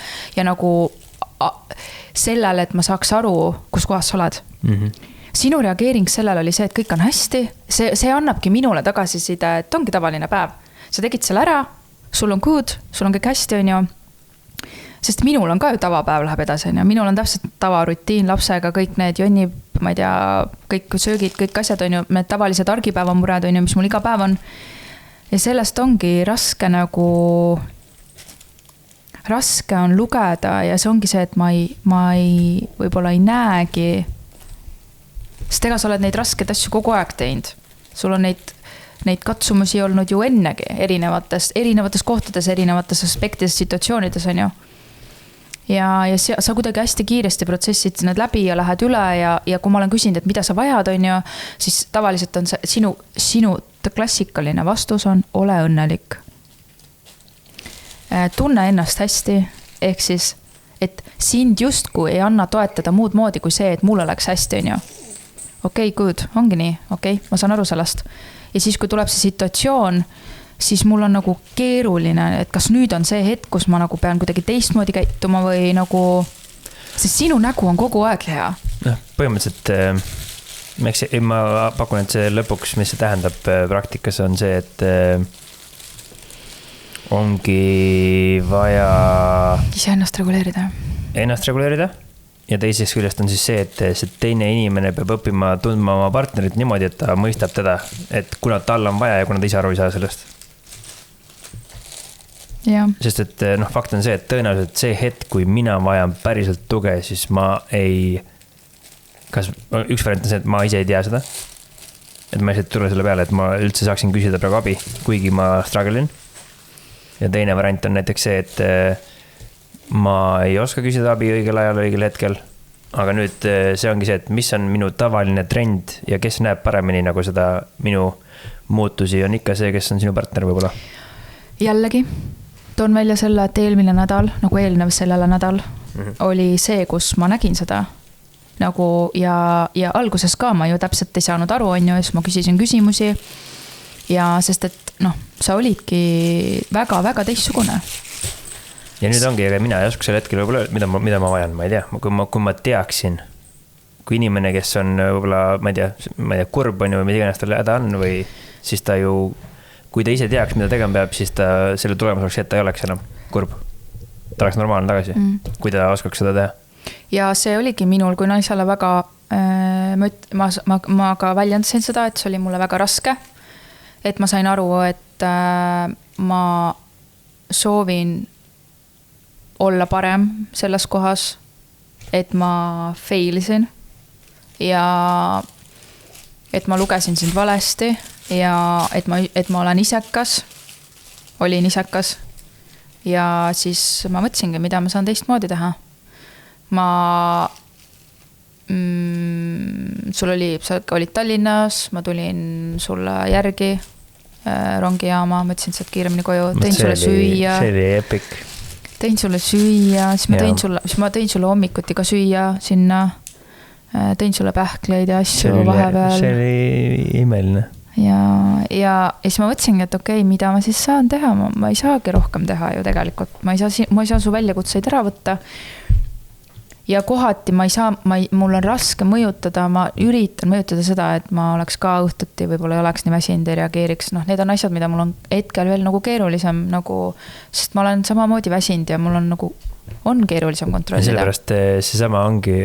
nagu sellele, et ma saaks aru, kus kohas sa oled. Sinu reageering sellele oli see, et kõik on hästi, see annabki minule tagasiside, et ongi tavaline päev. Sa tegid selle ära, sul on good, sul on kõik hästi, on ju. Sest minul on ka ju tavapäev läheb edasi, on ju. Minul on täpselt tavarutiin lapsega, kõik need jonni, ma ei tea, kõik söögid, kõik asjad on ju, need tavalised argipäeva mured on ju, mis mul iga päev on. Ja sellest ongi raske on lugeda ja see ongi see, et ma ei võib-olla ei näegi. Sest ega sa oled neid raskeid asju kogu aeg teinud. Sul on neid katsumusi olnud ju ennegi erinevates kohtades, erinevates aspektides, situatsioonides on ju. Ja sa kuidagi hästi kiiresti protsessid need läbi ja lähed üle ja kui ma olen küsinud, et mida sa vajad on ju, siis tavaliselt on see sinu klassikaline vastus on ole õnnelik. Tunne ennast hästi, ehk siis, et sind justkui ei anna toetada muud moodi kui see, et mul oleks hästi, on ju. Okei, good, ongi nii, okei, ma saan aru sellest. Ja siis, kui tuleb see situatsioon, siis mul on nagu keeruline, et kas nüüd on see hetk, kus ma nagu pean kuidagi teistmoodi käituma või nagu, sest sinu nägu on kogu aeg hea. Põhimõtteliselt, ma pakun, et see lõpuks, mis see tähendab praktikas, on see, et ongi vaja ise ennast reguleerida ja teiseks küljest on siis see, et see teine inimene peab õppima tundma oma partnerit niimoodi, et ta mõistab teda, et kuna tal on vaja ja kuna ta ise aru ei saa sellest. Ja. Sest et fakt on see, et tõenäoliselt see hetk, kui mina vajan päriselt tuge, siis ma üks variant on see, et ma ise ei tea seda, et ma ise tule selle peale, et ma üldse saaksin küsida praegu abi, kuigi ma struggle'in. Ja teine variant on näiteks see, et ma ei oska küsida abi õigel ajal, õigel hetkel. Aga nüüd see ongi see, et mis on minu tavaline trend ja kes näeb paremini nagu seda minu muutusi on ikka see, kes on sinu partner võib-olla. Jällegi, toon välja selle, et eelmine nädal, nagu eelnev sellele nädal, oli see, kus ma nägin seda. Nagu, ja alguses ka ma ju täpselt ei saanud aru, on ju, siis ma küsisin küsimusi. Ja sest, et sa olidki väga-väga teistsugune. Ja nüüd ongi, aga mina ei oska selle hetkel võib-olla, mida ma vajan, ma ei tea. Kui ma teaksin, kui inimene, kes on võib-olla, ma ei tea, kurb on ju, või mida iganes tal häda on, või siis ta ju, kui ta ise teaks, mida tegema peab, siis ta selle tulemus oleks, et ta ei oleks enam kurb. Ta oleks normaalne tagasi, kui ta oskaks seda teha. Ja see oligi minul kui naisele väga, ma ka väljendasin seda, et see oli mulle väga raske. Et ma sain aru, et ma soovin olla parem selles kohas, et ma failisin ja et ma lugesin sind valesti ja et ma olen isekas olin isekas. Ja siis ma mõtlesingi, mida ma saan teistmoodi teha. Sul sa olid Tallinnas, ma tulin sulle järgi rongijaama, mõtlesin, et saad kiiremini koju, tõin sulle süüa. See oli epic. Tõin sulle süüa, siis ma tõin sulle hommikuti ka süüa sinna. Tõin sulle pähkleid ja asju vahepeal. See oli imeline. Ja siis ma mõtlesingi, et okei, mida ma siis saan teha, ma ei saagi rohkem teha ju tegelikult, ma ei saa su väljakutseid ära võtta. Ja kohati mul on raske mõjutada, ma üritan mõjutada seda, et ma oleks ka õhtuti, võib-olla ei oleks nii väsinud, ei reageeriks. Need on asjad, mida mul on hetkel veel nagu keerulisem, sest ma olen samamoodi väsinud ja mul on keerulisem kontrollida. Sellepärast see sama ongi,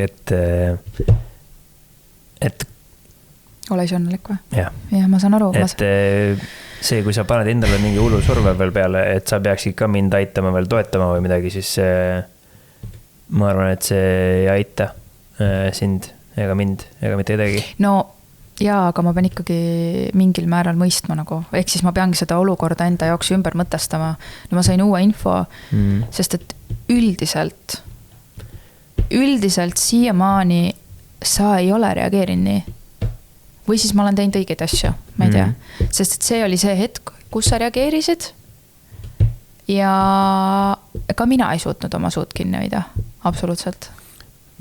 et ole ise õnnelik või? Jah, ma saan aru. See, kui sa paned endale mingi hullu surve veel peale, et sa peaksid ka mind aitama veel toetama või midagi, siis ma arvan, et see ei aita sind ega mind ega mitte kedagi. No jaa, aga ma pean ikkagi mingil määral mõistma ehk siis ma peangi seda olukorda enda jaoks ümber mõtestama. Ma sain uue info, sest et üldiselt siiamaani sa ei ole reageerinud nii. Või siis ma olen teinud õigeid asju, ma ei tea. Sest et see oli see hetk, kus sa reageerisid ja ka mina ei suutnud oma suud kinni hoida, absoluutselt.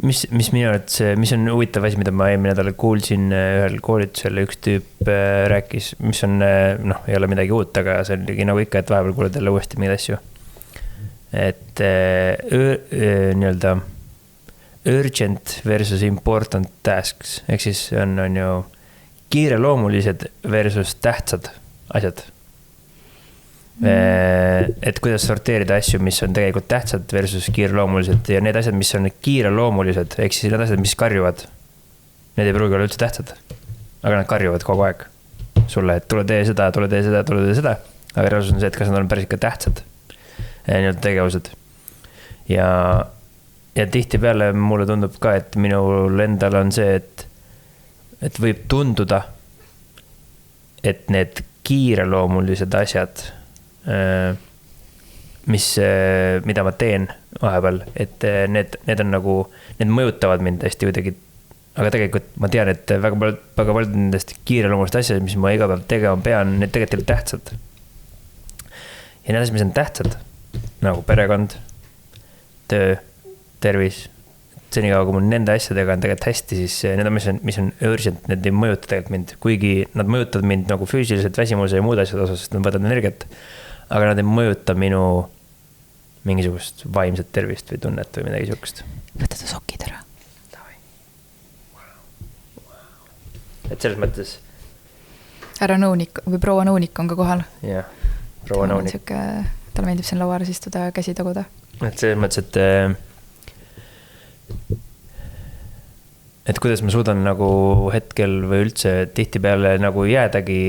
Mis minu arvates, mis on huvitav asi, mida ma eelmine nädal kuulsin ühel koolitusel, üks tüüp rääkis, mis on, ei ole midagi uut, aga see oli nagu ikka, et vahepeal kuuled jälle uuesti mingeid asju. Et nii-öelda urgent versus important tasks, ehk siis on ju kiireloomulised versus tähtsad asjad. Et kuidas sorteerida asju, mis on tegelikult tähtsad versus kiireloomulised ja need asjad, mis on kiireloomulised, ehk siis need asjad, mis karjuvad, need ei pruugi olla üldse tähtsad, aga nad karjuvad kogu aeg sulle, et tule tee seda, aga reaalsus on see, et kas nad on päris ikka tähtsad nii-öelda tegevused. Ja tihti peale mulle tundub ka, et minul endal on see, et võib tunduda, et need kiireloomulised asjad, mida ma teen vahepeal, et need on nagu, need mõjutavad mind hästi kuidagi, aga tegelikult ma tean, et väga palju nendest kiireloomulised asjad, mis ma iga päev tegema pean, need tegelikult tähtsad. Ja need asjad, mis on tähtsad, nagu perekond, töö, tervis, senikaua, kui mul nende asjadega on tegelikult hästi, siis need on, mis on urgent, need ei mõjuta tegelikult mind, kuigi nad mõjutavad mind nagu füüsiliselt väsimuse ja muud asjad osas, sest nad võtavad energiat, aga nad ei mõjuta minu mingisugust vaimset tervist või tunnet või midagi sihukest. Võtada sokid ära. Et selles mõttes härra nõunik või proua nõunik on ka kohal. Jah, proua nõunik. Talle meeldib siin laua ääres istuda ja käsi taguda. Et selles mõttes, et kuidas ma suudan nagu hetkel või üldse tihti peale nagu jäädagi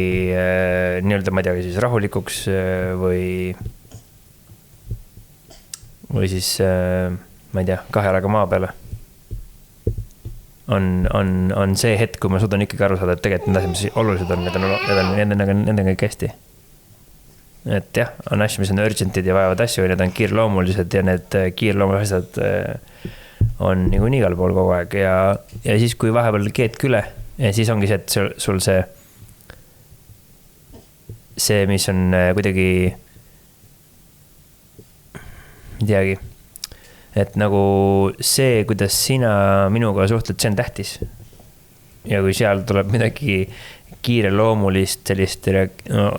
nii-öelda, ma ei tea, siis rahulikuks või siis, ma ei tea, kahe jalaga maa peale. On see hetk, kui ma suudan ikkagi aru saada, et tegelikult need asjad, mis olulised on, need on kõik hästi. Et jah, on asju, mis on urgentid ja vajavad asju, need on kiirloomulised ja need kiirloomulised asjad on nagu nii igal pool kogu aeg ja siis, kui vahepeal keed küle, siis ongi see, et sul see, mis on kuidagi ei teagi, et nagu see, kuidas sina minuga suhtled, see on tähtis ja kui seal tuleb midagi kiireloomulist sellist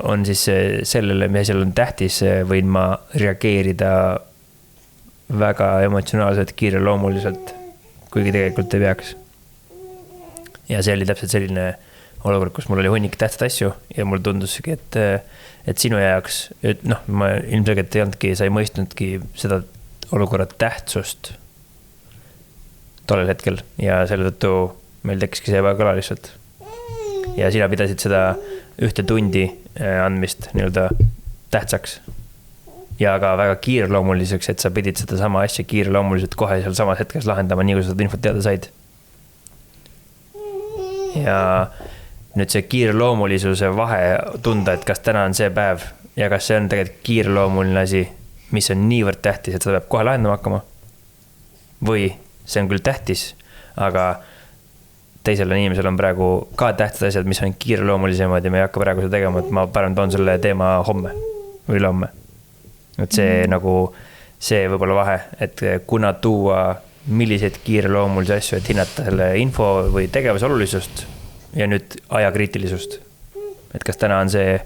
on siis sellele, mis seal on tähtis, võin ma reageerida väga emotsionaalselt, kiireloomuliselt, kuigi tegelikult ei peaks. Ja see oli täpselt selline olukord, kus mul oli hunnik tähtsad asju ja mul tundusigi, et sinu jaoks, ma ilmselgelt ei olnudki, sa ei mõistnudki seda olukorra tähtsust tollel hetkel ja selle tõttu meil tekkiski see ebakõla lihtsalt. Ja sina pidasid seda 1 tundi andmist nii-öelda tähtsaks ja ka väga kiireloomuliseks, et sa pidid seda sama asja kiireloomuliselt kohe seal samas hetkes lahendama, nii kui sa seda infot teada said. Ja nüüd see kiireloomulisuse vahe tunda, et kas täna on see päev, ja kas see on tegelikult kiireloomuline asi, mis on niivõrd tähtis, et seda peab kohe lahendama hakkama. Või see on küll tähtis, aga teisele inimesel on praegu ka tähtsad asjad, mis on kiireloomulisemad ja me ei hakka praegu seda tegema, et ma parem toon selle teema homme või ülehomme. Et see nagu, see võib-olla vahe, et kuna tuua milliseid kiireloomulisi asju, et hinnata selle info või tegevuse olulisust ja nüüd ajakriitilisust. Et kas täna on see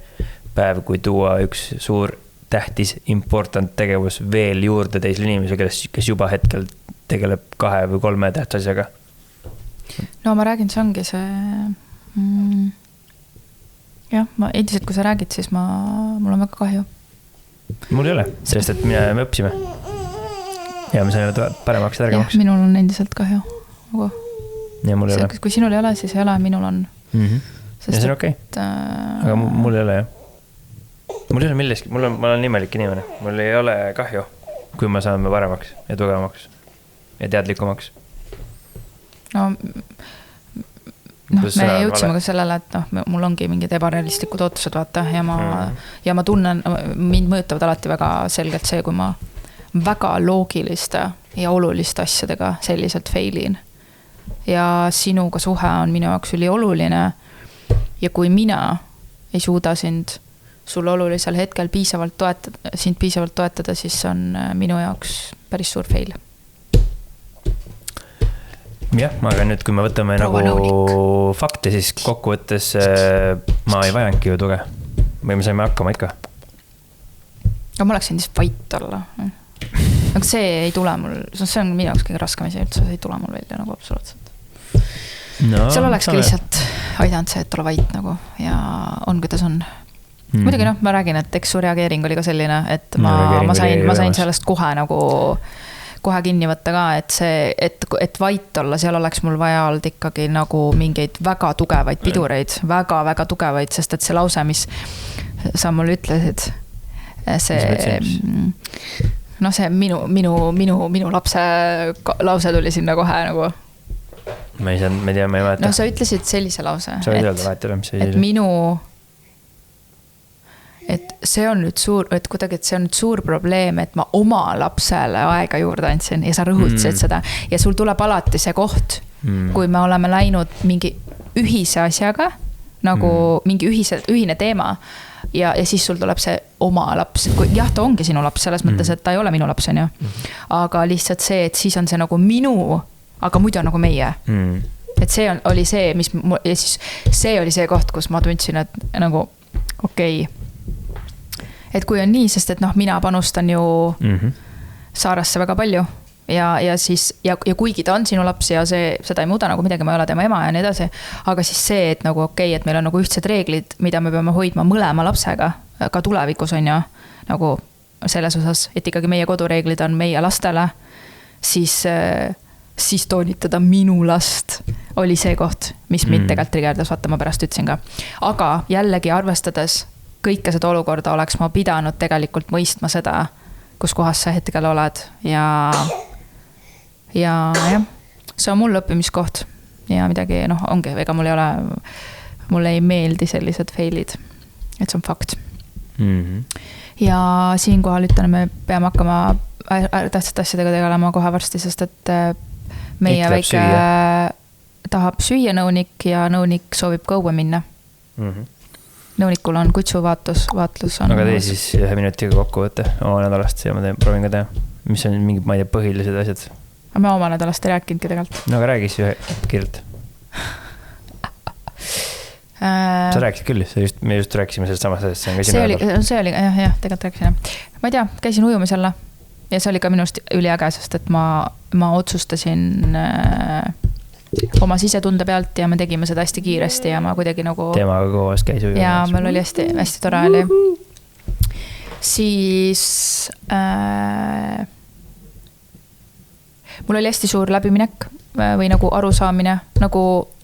päev, kui tuua üks suur tähtis, important tegevus veel juurde teisele inimesele, kes juba hetkel tegeleb 2 või 3 tähtsa asjaga? No ma räägin, see ongi see... jah, ma endiselt, kui sa räägid, siis mul on väga kahju. Mul ei ole, sest et me õppisime. Ja me saime paremaks ja targemaks. Jah, minul on endiselt kahju. Ja mul ei ole. Kui sinul ei ole, siis ei ole, minul on. Ja see on okei. Aga mul ei ole, jah. Mul ei ole milleski, ma olen nimelik inimene. Mul ei ole kahju, kui ma saame paremaks ja tugevamaks ja teadlikumaks. No, me jõudsime ka sellele, et mul ongi mingid ebarealistlikud ootused, vaata, ja ma tunnen, mind mõjutavad alati väga selgelt see, kui ma väga loogiliste ja oluliste asjadega selliselt failin. Ja sinuga suhe on minu jaoks ülioluline ja kui mina ei suuda sul olulisel hetkel sind piisavalt toetada, siis on minu jaoks päris suur fail. Jah, aga nüüd, kui me võtame fakte, siis kokkuvõttes ma ei vajangi ju tuge. Või me saime hakkama ikka. Aga ma oleksin siis vait olla. Aga see ei tule mul, see on minu jaoks kõige raskem asi üldse, see ei tule mul välja nagu absoluutselt. No, seal olekski lihtsalt aidanud see, et ole vait nagu ja on, kuidas on. Muidugi ma räägin, et eks su reageering oli ka selline, et ma sain sellest kohe kinni võtta ka, et see, et vait olla, seal oleks mul vaja olnud ikkagi nagu mingeid väga tugevaid pidureid, väga tugevaid, sest et see lause, mis sa mulle ütlesid, see minu lapse lause tuli sinna kohe nagu. Ma ei tea, ma ei vaata. No sa ütlesid sellise lause, et see on nüüd suur probleem, et ma oma lapsele aega juurde andsin ja sa rõhutasid seda ja sul tuleb alati see koht, kui me oleme läinud mingi ühise asjaga, nagu mingi ühine teema ja siis sul tuleb see oma laps, jah, ta ongi sinu laps selles mõttes, et ta ei ole minu laps, on ju. Aga lihtsalt see, et siis on see nagu minu, aga muidu on nagu meie. Et see oli see, ja siis see oli see koht, kus ma tundsin, et nagu okei. Et kui on nii, sest et mina panustan ju Saarasse väga palju ja siis, ja kuigi ta on sinu laps ja seda ei muuda nagu midagi, ma ei ole tema ema ja nii edasi, aga siis see, et nagu okei, et meil on nagu ühtsed reeglid, mida me peame hoidma mõlema lapsega, ka tulevikus on ju, nagu selles osas, et ikkagi meie kodureeglid on meie lastele, siis toonitada minu last oli see koht, mis mind tegelikult trigerdas, vaata ma pärast ütlesin ka. Aga jällegi arvestades kõike seda olukorda oleks ma pidanud tegelikult mõistma seda, kus kohas sa hetkel oled ja jah, see on mul õppimiskoht ja midagi, ongi, ega mulle ei meeldi sellised failid, et see on fakt. Ja siinkohal ütlen, me peame hakkama tähtsate asjadega tegelema kohe varsti, sest et meie väike tahab süüa nõunik ja nõunik soovib ka õue minna. Nõunikul on kutsuvaatlus on. Aga tee siis 1 minutiga kokku võtte oma nädalast ja ma proovin ka teha. Mis on mingid, ma ei tea, põhilised asjad? Ma oma nädalast ei rääkinudki tegelikult. No aga räägis ju kirjalt. Sa rääkisid küll, me just rääkisime sellest samast asjast. See oli, jah, tegelikult rääkisin. Ma ei tea, käisin ujumis jälle ja see oli ka minust üliäge, sest et ma otsustasin oma sisetunde pealt ja me tegime seda hästi kiiresti ja ma kuidagi nagu temaga koos käis ujumas. Ja meil oli hästi tore oli. Siis mul oli hästi suur läbiminek või nagu arusaamine, nagu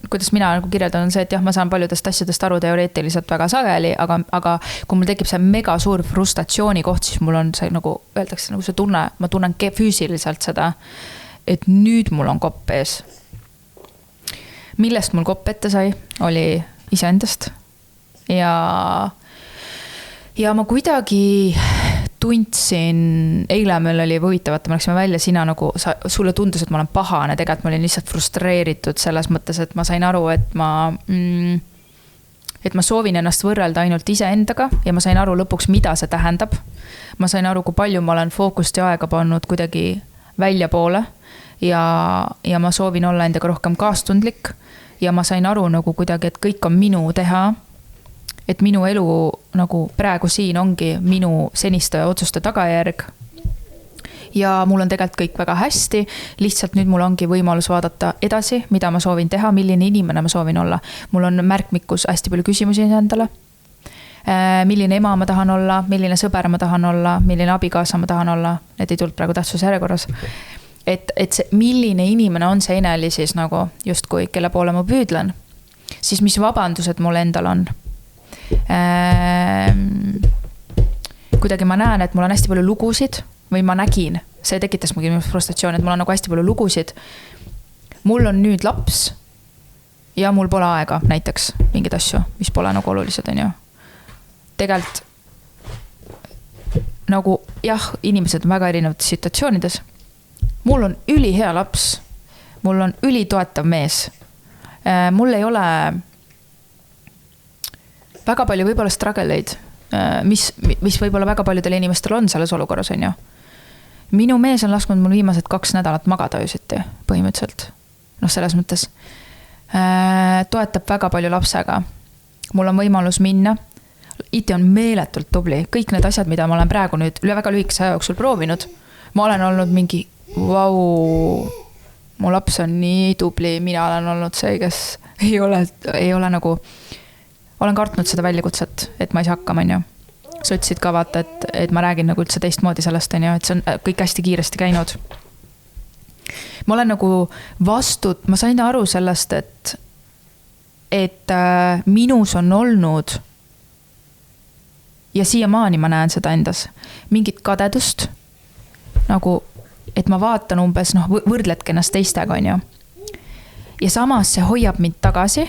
kuidas mina nagu kirjeldan, on see, et jah, ma saan paljudest asjadest aru teoreetiliselt väga sageli, aga kui mul tekib see mega suur frustatsiooni koht, siis mul on see nagu, öeldakse nagu see tunne, ma tunnen füüsiliselt seda, et nüüd mul on kopp ees. Millest mul kopp ette sai, oli iseendast ja ja ma kuidagi tundsin, eile meil oli huvitavat, me läksime välja, sina nagu, sulle tundus, et ma olen pahane, tegelikult ma olin lihtsalt frustreeritud selles mõttes, et ma sain aru, et ma soovin ennast võrrelda ainult iseendaga ja ma sain aru lõpuks, mida see tähendab. Ma sain aru, kui palju ma olen fookust ja aega pannud kuidagi välja poole ja ma soovin olla endaga rohkem kaastundlik ja ma sain aru nagu kuidagi, et kõik on minu teha. Et minu elu nagu praegu siin ongi minu seniste otsuste tagajärg. Ja mul on tegelikult kõik väga hästi, lihtsalt nüüd mul ongi võimalus vaadata edasi, mida ma soovin teha, milline inimene ma soovin olla. Mul on märkmikus hästi palju küsimusi endale. Milline ema ma tahan olla, milline sõber ma tahan olla, milline abikaasa ma tahan olla. Need ei tulnud praegu tähtsuse järjekorras. Et see, milline inimene on see Eneli siis nagu justkui, kelle poole ma püüdlen. Siis mis vabandused mul endal on. Kuidagi ma näen, et mul on hästi palju lugusid või ma nägin, see tekitas mugi frustratsioon, et mul on nagu hästi palju lugusid. Mul on nüüd laps ja mul pole aega näiteks mingid asju, mis pole nagu olulised, on ju. Tegelt nagu jah, inimesed on väga erinevates situatsioonides. Mul on ülihea laps, mul on ülitoetav mees. Mul ei ole väga palju võib-olla struggle'id, mis võib-olla väga paljudel inimestel on selles olukorras, on ju. Minu mees on lasknud mul viimased 2 nädalat magada öösiti, põhimõtteliselt. Noh, selles mõttes. Toetab väga palju lapsega. Mul on võimalus minna. Iti on meeletult tubli. Kõik need asjad, mida ma olen praegu nüüd üle väga lühikese aja jooksul proovinud. Ma olen olnud mingi, vau, mu laps on nii tubli, mina olen olnud see, kes ei ole nagu... Olen kartnud seda väljakutset, et ma ei saa hakkama, on ju. Sa ütlesid ka vaata, et ma räägin nagu üldse teistmoodi sellest, on ju, et see on kõik hästi kiiresti käinud. Ma olen nagu ma sain aru sellest, et minus on olnud ja siiamaani ma näen seda endas mingit kadedust, nagu, et ma vaatan umbes, võrdledki ennast teistega, on ju. Ja samas see hoiab mind tagasi.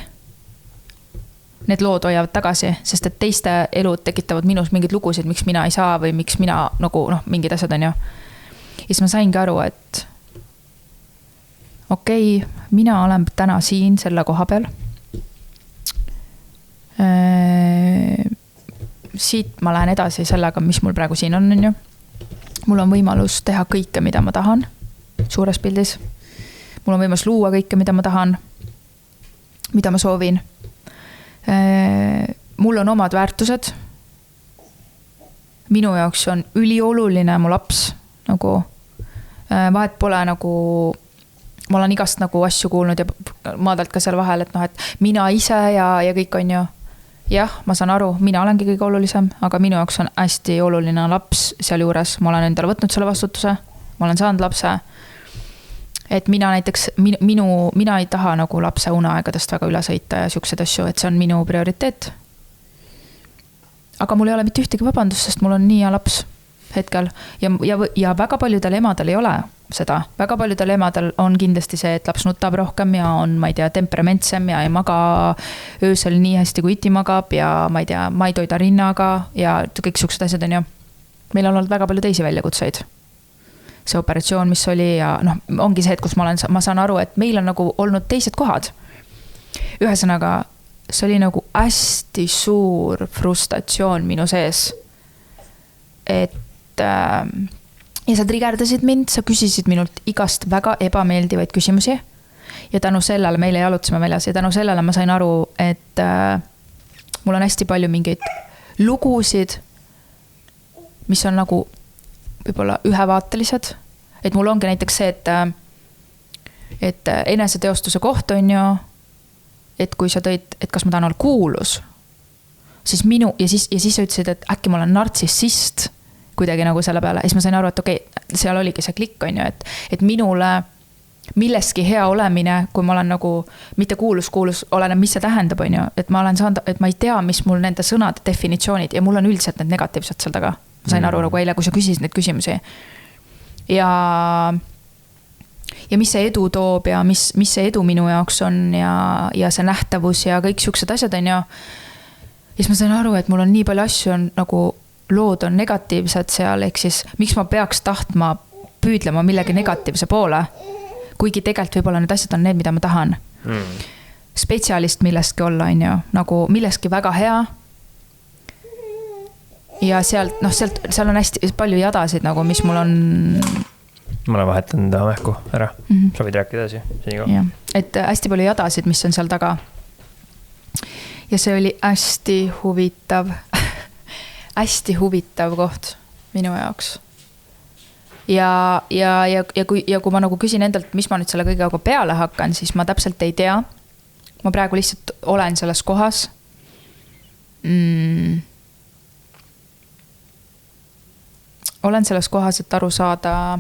Need lood hoiavad tagasi, sest et teiste elud tekitavad minus mingid lugusid, miks mina ei saa või miks mina nagu, mingid asjad on ju. Ja siis ma saingi aru, et okei, mina olen täna siin selle koha peal. Siit ma lähen edasi sellega, mis mul praegu siin on ju. Mul on võimalus teha kõike, mida ma tahan suures pildis. Mul on võimalus luua kõike, mida ma tahan, mida ma soovin. Mul on omad väärtused. Minu jaoks on ülioluline mu laps. Nagu, vahet pole nagu, ma olen igast nagu asju kuulnud ja maadalt ka seal vahel, et mina ise ja kõik on ju. Jah, ma saan aru, mina olengi kõige olulisem, aga minu jaoks on hästi oluline laps seal juures. Ma olen endale võtnud selle vastutuse, ma olen saanud lapse. Et mina näiteks, mina ei taha nagu lapse uneaegadest väga üle sõita ja siuksed asju, et see on minu prioriteet. Aga mul ei ole mitte ühtegi vabandust, sest mul on nii hea laps hetkel. Ja väga paljudel emadel ei ole seda. Väga paljudel emadel on kindlasti see, et laps nutab rohkem ja on, ma ei tea, temperamentsem ja ei maga öösel nii hästi kui iti magab ja ma ei tea, ma ei toida rinnaga ja kõik siuksed asjad on ju. Meil on olnud väga palju teisi väljakutseid. See operatsioon, mis oli ja ongi see, et kus ma saan aru, et meil on nagu olnud teised kohad. Ühesõnaga, see oli nagu hästi suur frustratsioon minu sees. Et ja sa trigerdasid mind, sa küsisid minult igast väga ebameeldivaid küsimusi ja tänu sellele meile jalutasime väljas ja tänu sellele ma sain aru, et mul on hästi palju mingeid lugusid, mis on nagu võib-olla ühevaatelised, et mul ongi näiteks see, et eneseteostuse koht on ju, et kui sa tõid, et kas ma tahan olla kuulus, siis ja siis sa ütlesid, et äkki ma olen nartsissist kuidagi nagu selle peale, ja siis ma sain aru, et okei, seal oligi see klikk on ju, et minule milleski hea olemine, kui ma olen nagu mitte kuulus, oleneb, mis see tähendab on ju, et ma olen saanud, et ma ei tea, mis mul nende sõnade definitsioonid ja mul on üldiselt need negatiivsed seal taga. Ma sain aru nagu eile, kui sa küsisid neid küsimusi. Ja mis see edu toob ja mis see edu minu jaoks on ja see nähtavus ja kõik siuksed asjad on ju. Ja siis ma sain aru, et mul on nii palju asju on nagu lood on negatiivsed seal, ehk siis miks ma peaks tahtma püüdlema millegi negatiivse poole, kuigi tegelikult võib-olla need asjad on need, mida ma tahan. Spetsialist millestki olla, on ju, nagu millestki väga hea. Ja sealt seal on hästi palju jadasid, nagu mis mul on. Ma olen vahetanud ta mähku ära. Sa võid rääkida edasi. Ja, et hästi palju jadasid, mis on seal taga. Ja see oli hästi huvitav, hästi huvitav koht minu jaoks. Ja kui ma nagu küsin endalt, mis ma nüüd selle kõigega peale hakkan, siis ma täpselt ei tea. Ma praegu lihtsalt olen selles kohas. Olen selles kohas, et aru saada,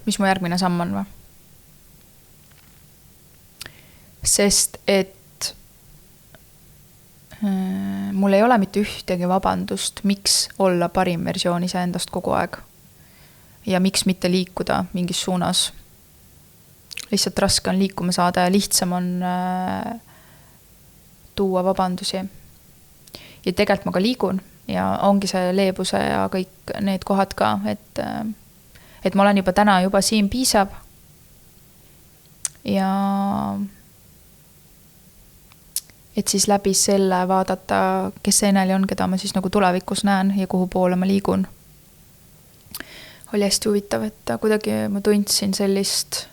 mis mu järgmine samm on või? Sest et mul ei ole mitte ühtegi vabandust, miks olla parim versioon iseendast kogu aeg. Ja miks mitte liikuda mingis suunas. Lihtsalt raske on liikuma saada ja lihtsam on tuua vabandusi. Ja tegelikult ma ka liigun ja ongi see leebuse ja kõik need kohad ka, et ma olen juba täna juba siin piisab. Ja et siis läbi selle vaadata, kes see Eneli on, keda ma siis nagu tulevikus näen ja kuhu poole ma liigun. Oli hästi huvitav, et kuidagi ma tundsin sellist,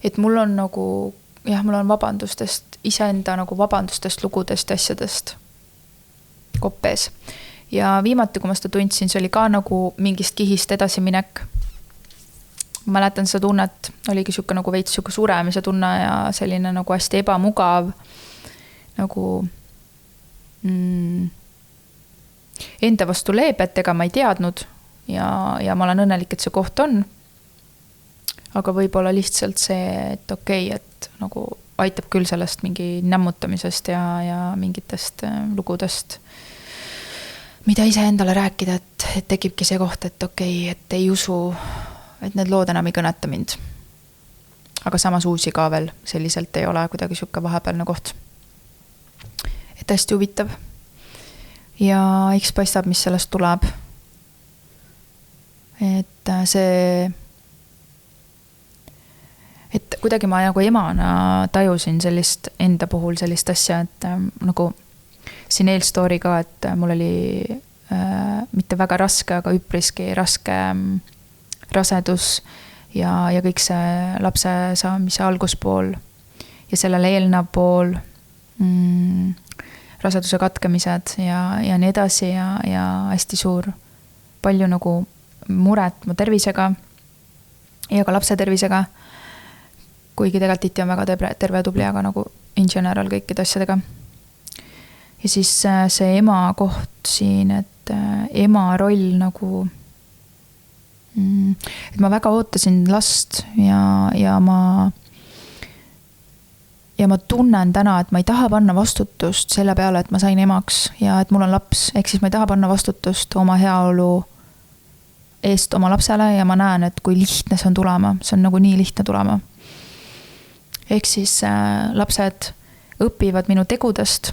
et mul on nagu, jah, mul on vabandustest, iseenda nagu vabandustest, lugudest, asjadest koppes. Ja viimati, kui ma seda tundsin, see oli ka nagu mingist kihist edasiminek. Ma mäletan seda tunnet, oligi siuke nagu veits siuke suremise tunne ja selline nagu hästi ebamugav, nagu enda vastu leebet, ega ma ei teadnud ja ma olen õnnelik, et see koht on. Aga võib-olla lihtsalt see, et okei, et nagu aitab küll sellest mingi nämmutamisest ja mingitest lugudest, mida ise endale rääkida, et tekibki see koht, et okei, et ei usu, et need lood enam ei kõneta mind. Aga samas uusi ka veel selliselt ei ole kuidagi siuke vahepealne koht. Et hästi huvitav. Ja eks paistab, mis sellest tuleb. Et see, et kuidagi ma nagu emana tajusin sellist enda puhul sellist asja, et nagu siin eelstory ka, et mul oli mitte väga raske, aga üpriski raske rasedus ja kõik see lapse saamise alguspool ja sellele eelnev pool raseduse katkemised ja nii edasi ja hästi suur palju nagu muret mu tervisega ja ka lapse tervisega, kuigi tegelikult tihti on väga terve tubli, aga nagu in general kõikide asjadega. Ja siis see ema koht siin, et ema roll nagu et ma väga ootasin last ja ma tunnen täna, et ma ei taha panna vastutust selle peale, et ma sain emaks ja et mul on laps, ehk siis ma ei taha panna vastutust oma heaolu eest oma lapsele ja ma näen, et kui lihtne see on tulema, see on nagu nii lihtne tulema. Ehk siis lapsed õpivad minu tegudest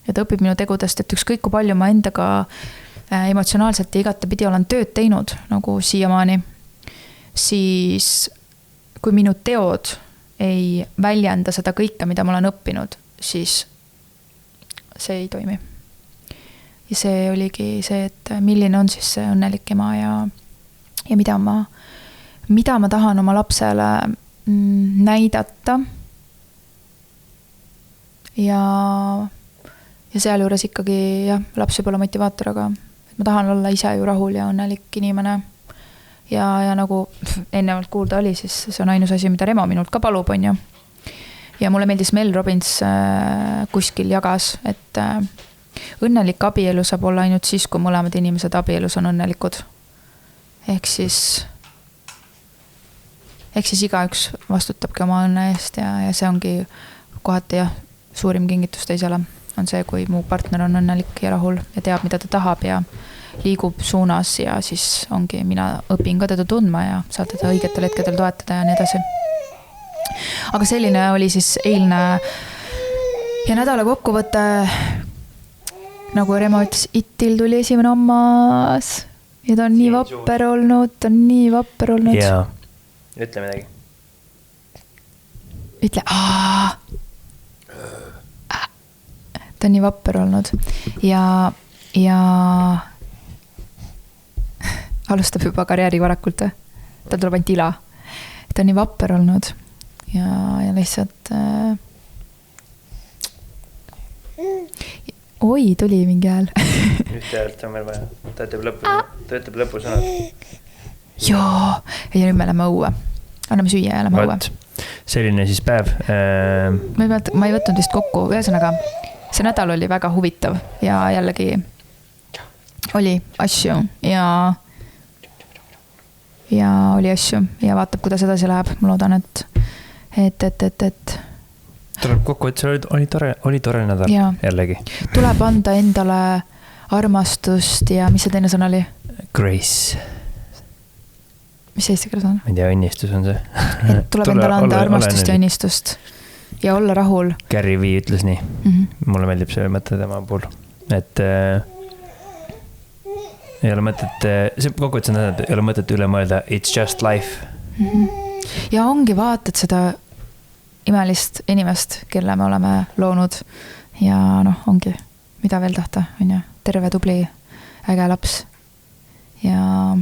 ja ta õpib minu tegudest, et ükskõik kui palju ma endaga emotsionaalselt ja igatepidi olen tööd teinud nagu siiamaani, siis kui minu teod ei väljenda seda kõike, mida ma olen õppinud, siis see ei toimi. Ja see oligi see, et milline on siis see õnnelik ema ja mida ma tahan oma lapsele näidata ja seal juures ikkagi laps võib olla motivaator, aga ma tahan olla ise ju rahul ja õnnelik inimene ja nagu ennevalt kuulda oli, siis see on ainus asi, mida Remo minult ka palub, on ju. Ja mulle meeldis Mel Robbins kuskil jagas, et õnnelik abielu saab olla ainult siis, kui mõlemad inimesed abielus on õnnelikud. Ehk siis igaüks vastutabki oma õnne eest ja see ongi kohati suurim kingitus teisele on see, kui mu partner on õnnelik ja rahul ja teab, mida ta tahab ja liigub suunas ja siis ongi, mina õpin ka teda tundma ja saad teda õigetel hetkedel toetada ja nii edasi. Aga selline oli siis eilne ja nädala kokkuvõte nagu Remo ütles, Itil tuli esimene hammas ja ta on nii vapper olnud, jaa, ütle midagi. Ütle ta on nii vapper olnud ja alustab juba karjääri varakult või? Ta tuleb ainult ila. Ta on nii vapper olnud ja lihtsalt oi, tuli mingi hääl. Ühte häält on meil vaja. Ta ütleb lõpusõnad. Joo, ja nüüd me läheme õue. Anname süüa ja läheme õue. Selline siis päev. Ma ei võtnud vist kokku. Ühesõnaga, see nädal oli väga huvitav ja jällegi oli asju ja oli asju ja vaatab, kuidas edasi läheb. Ma loodan, et tuleb kokku, et see oli tore nädal ja. Jällegi. Tuleb anda endale armastust ja mis see teine sõna oli? Grace. Mis eesti keeles on? Ma ei tea, õnnistus on see. Et tuleb endale anda armastust ja õnnistust ja olla rahul. Gary V ütles nii. Mulle meeldib see mõte tema puhul. Et ei ole mõtet, see kokkuvõttes on tähendab, ei ole mõtet üle mõelda, it's just life. Ja ongi vaatad seda imelist inimest, kelle me oleme loonud ja ongi, mida veel tahta, on ju, terve, tubli, äge laps ja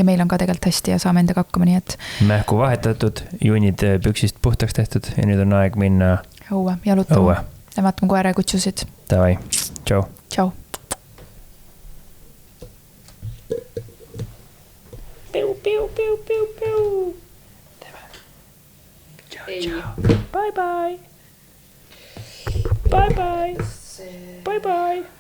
meil on ka tegelikult hästi ja saame endaga hakkama, nii et mähku vahetatud, juunid püksist puhtaks tehtud ja nüüd on aeg minna õue, jalutama ja vaatame koera ja kutsusid. Davai, tšau. Tšau. Piu, piu, piu, piu, piu. Bye bye. Bye bye. Bye bye.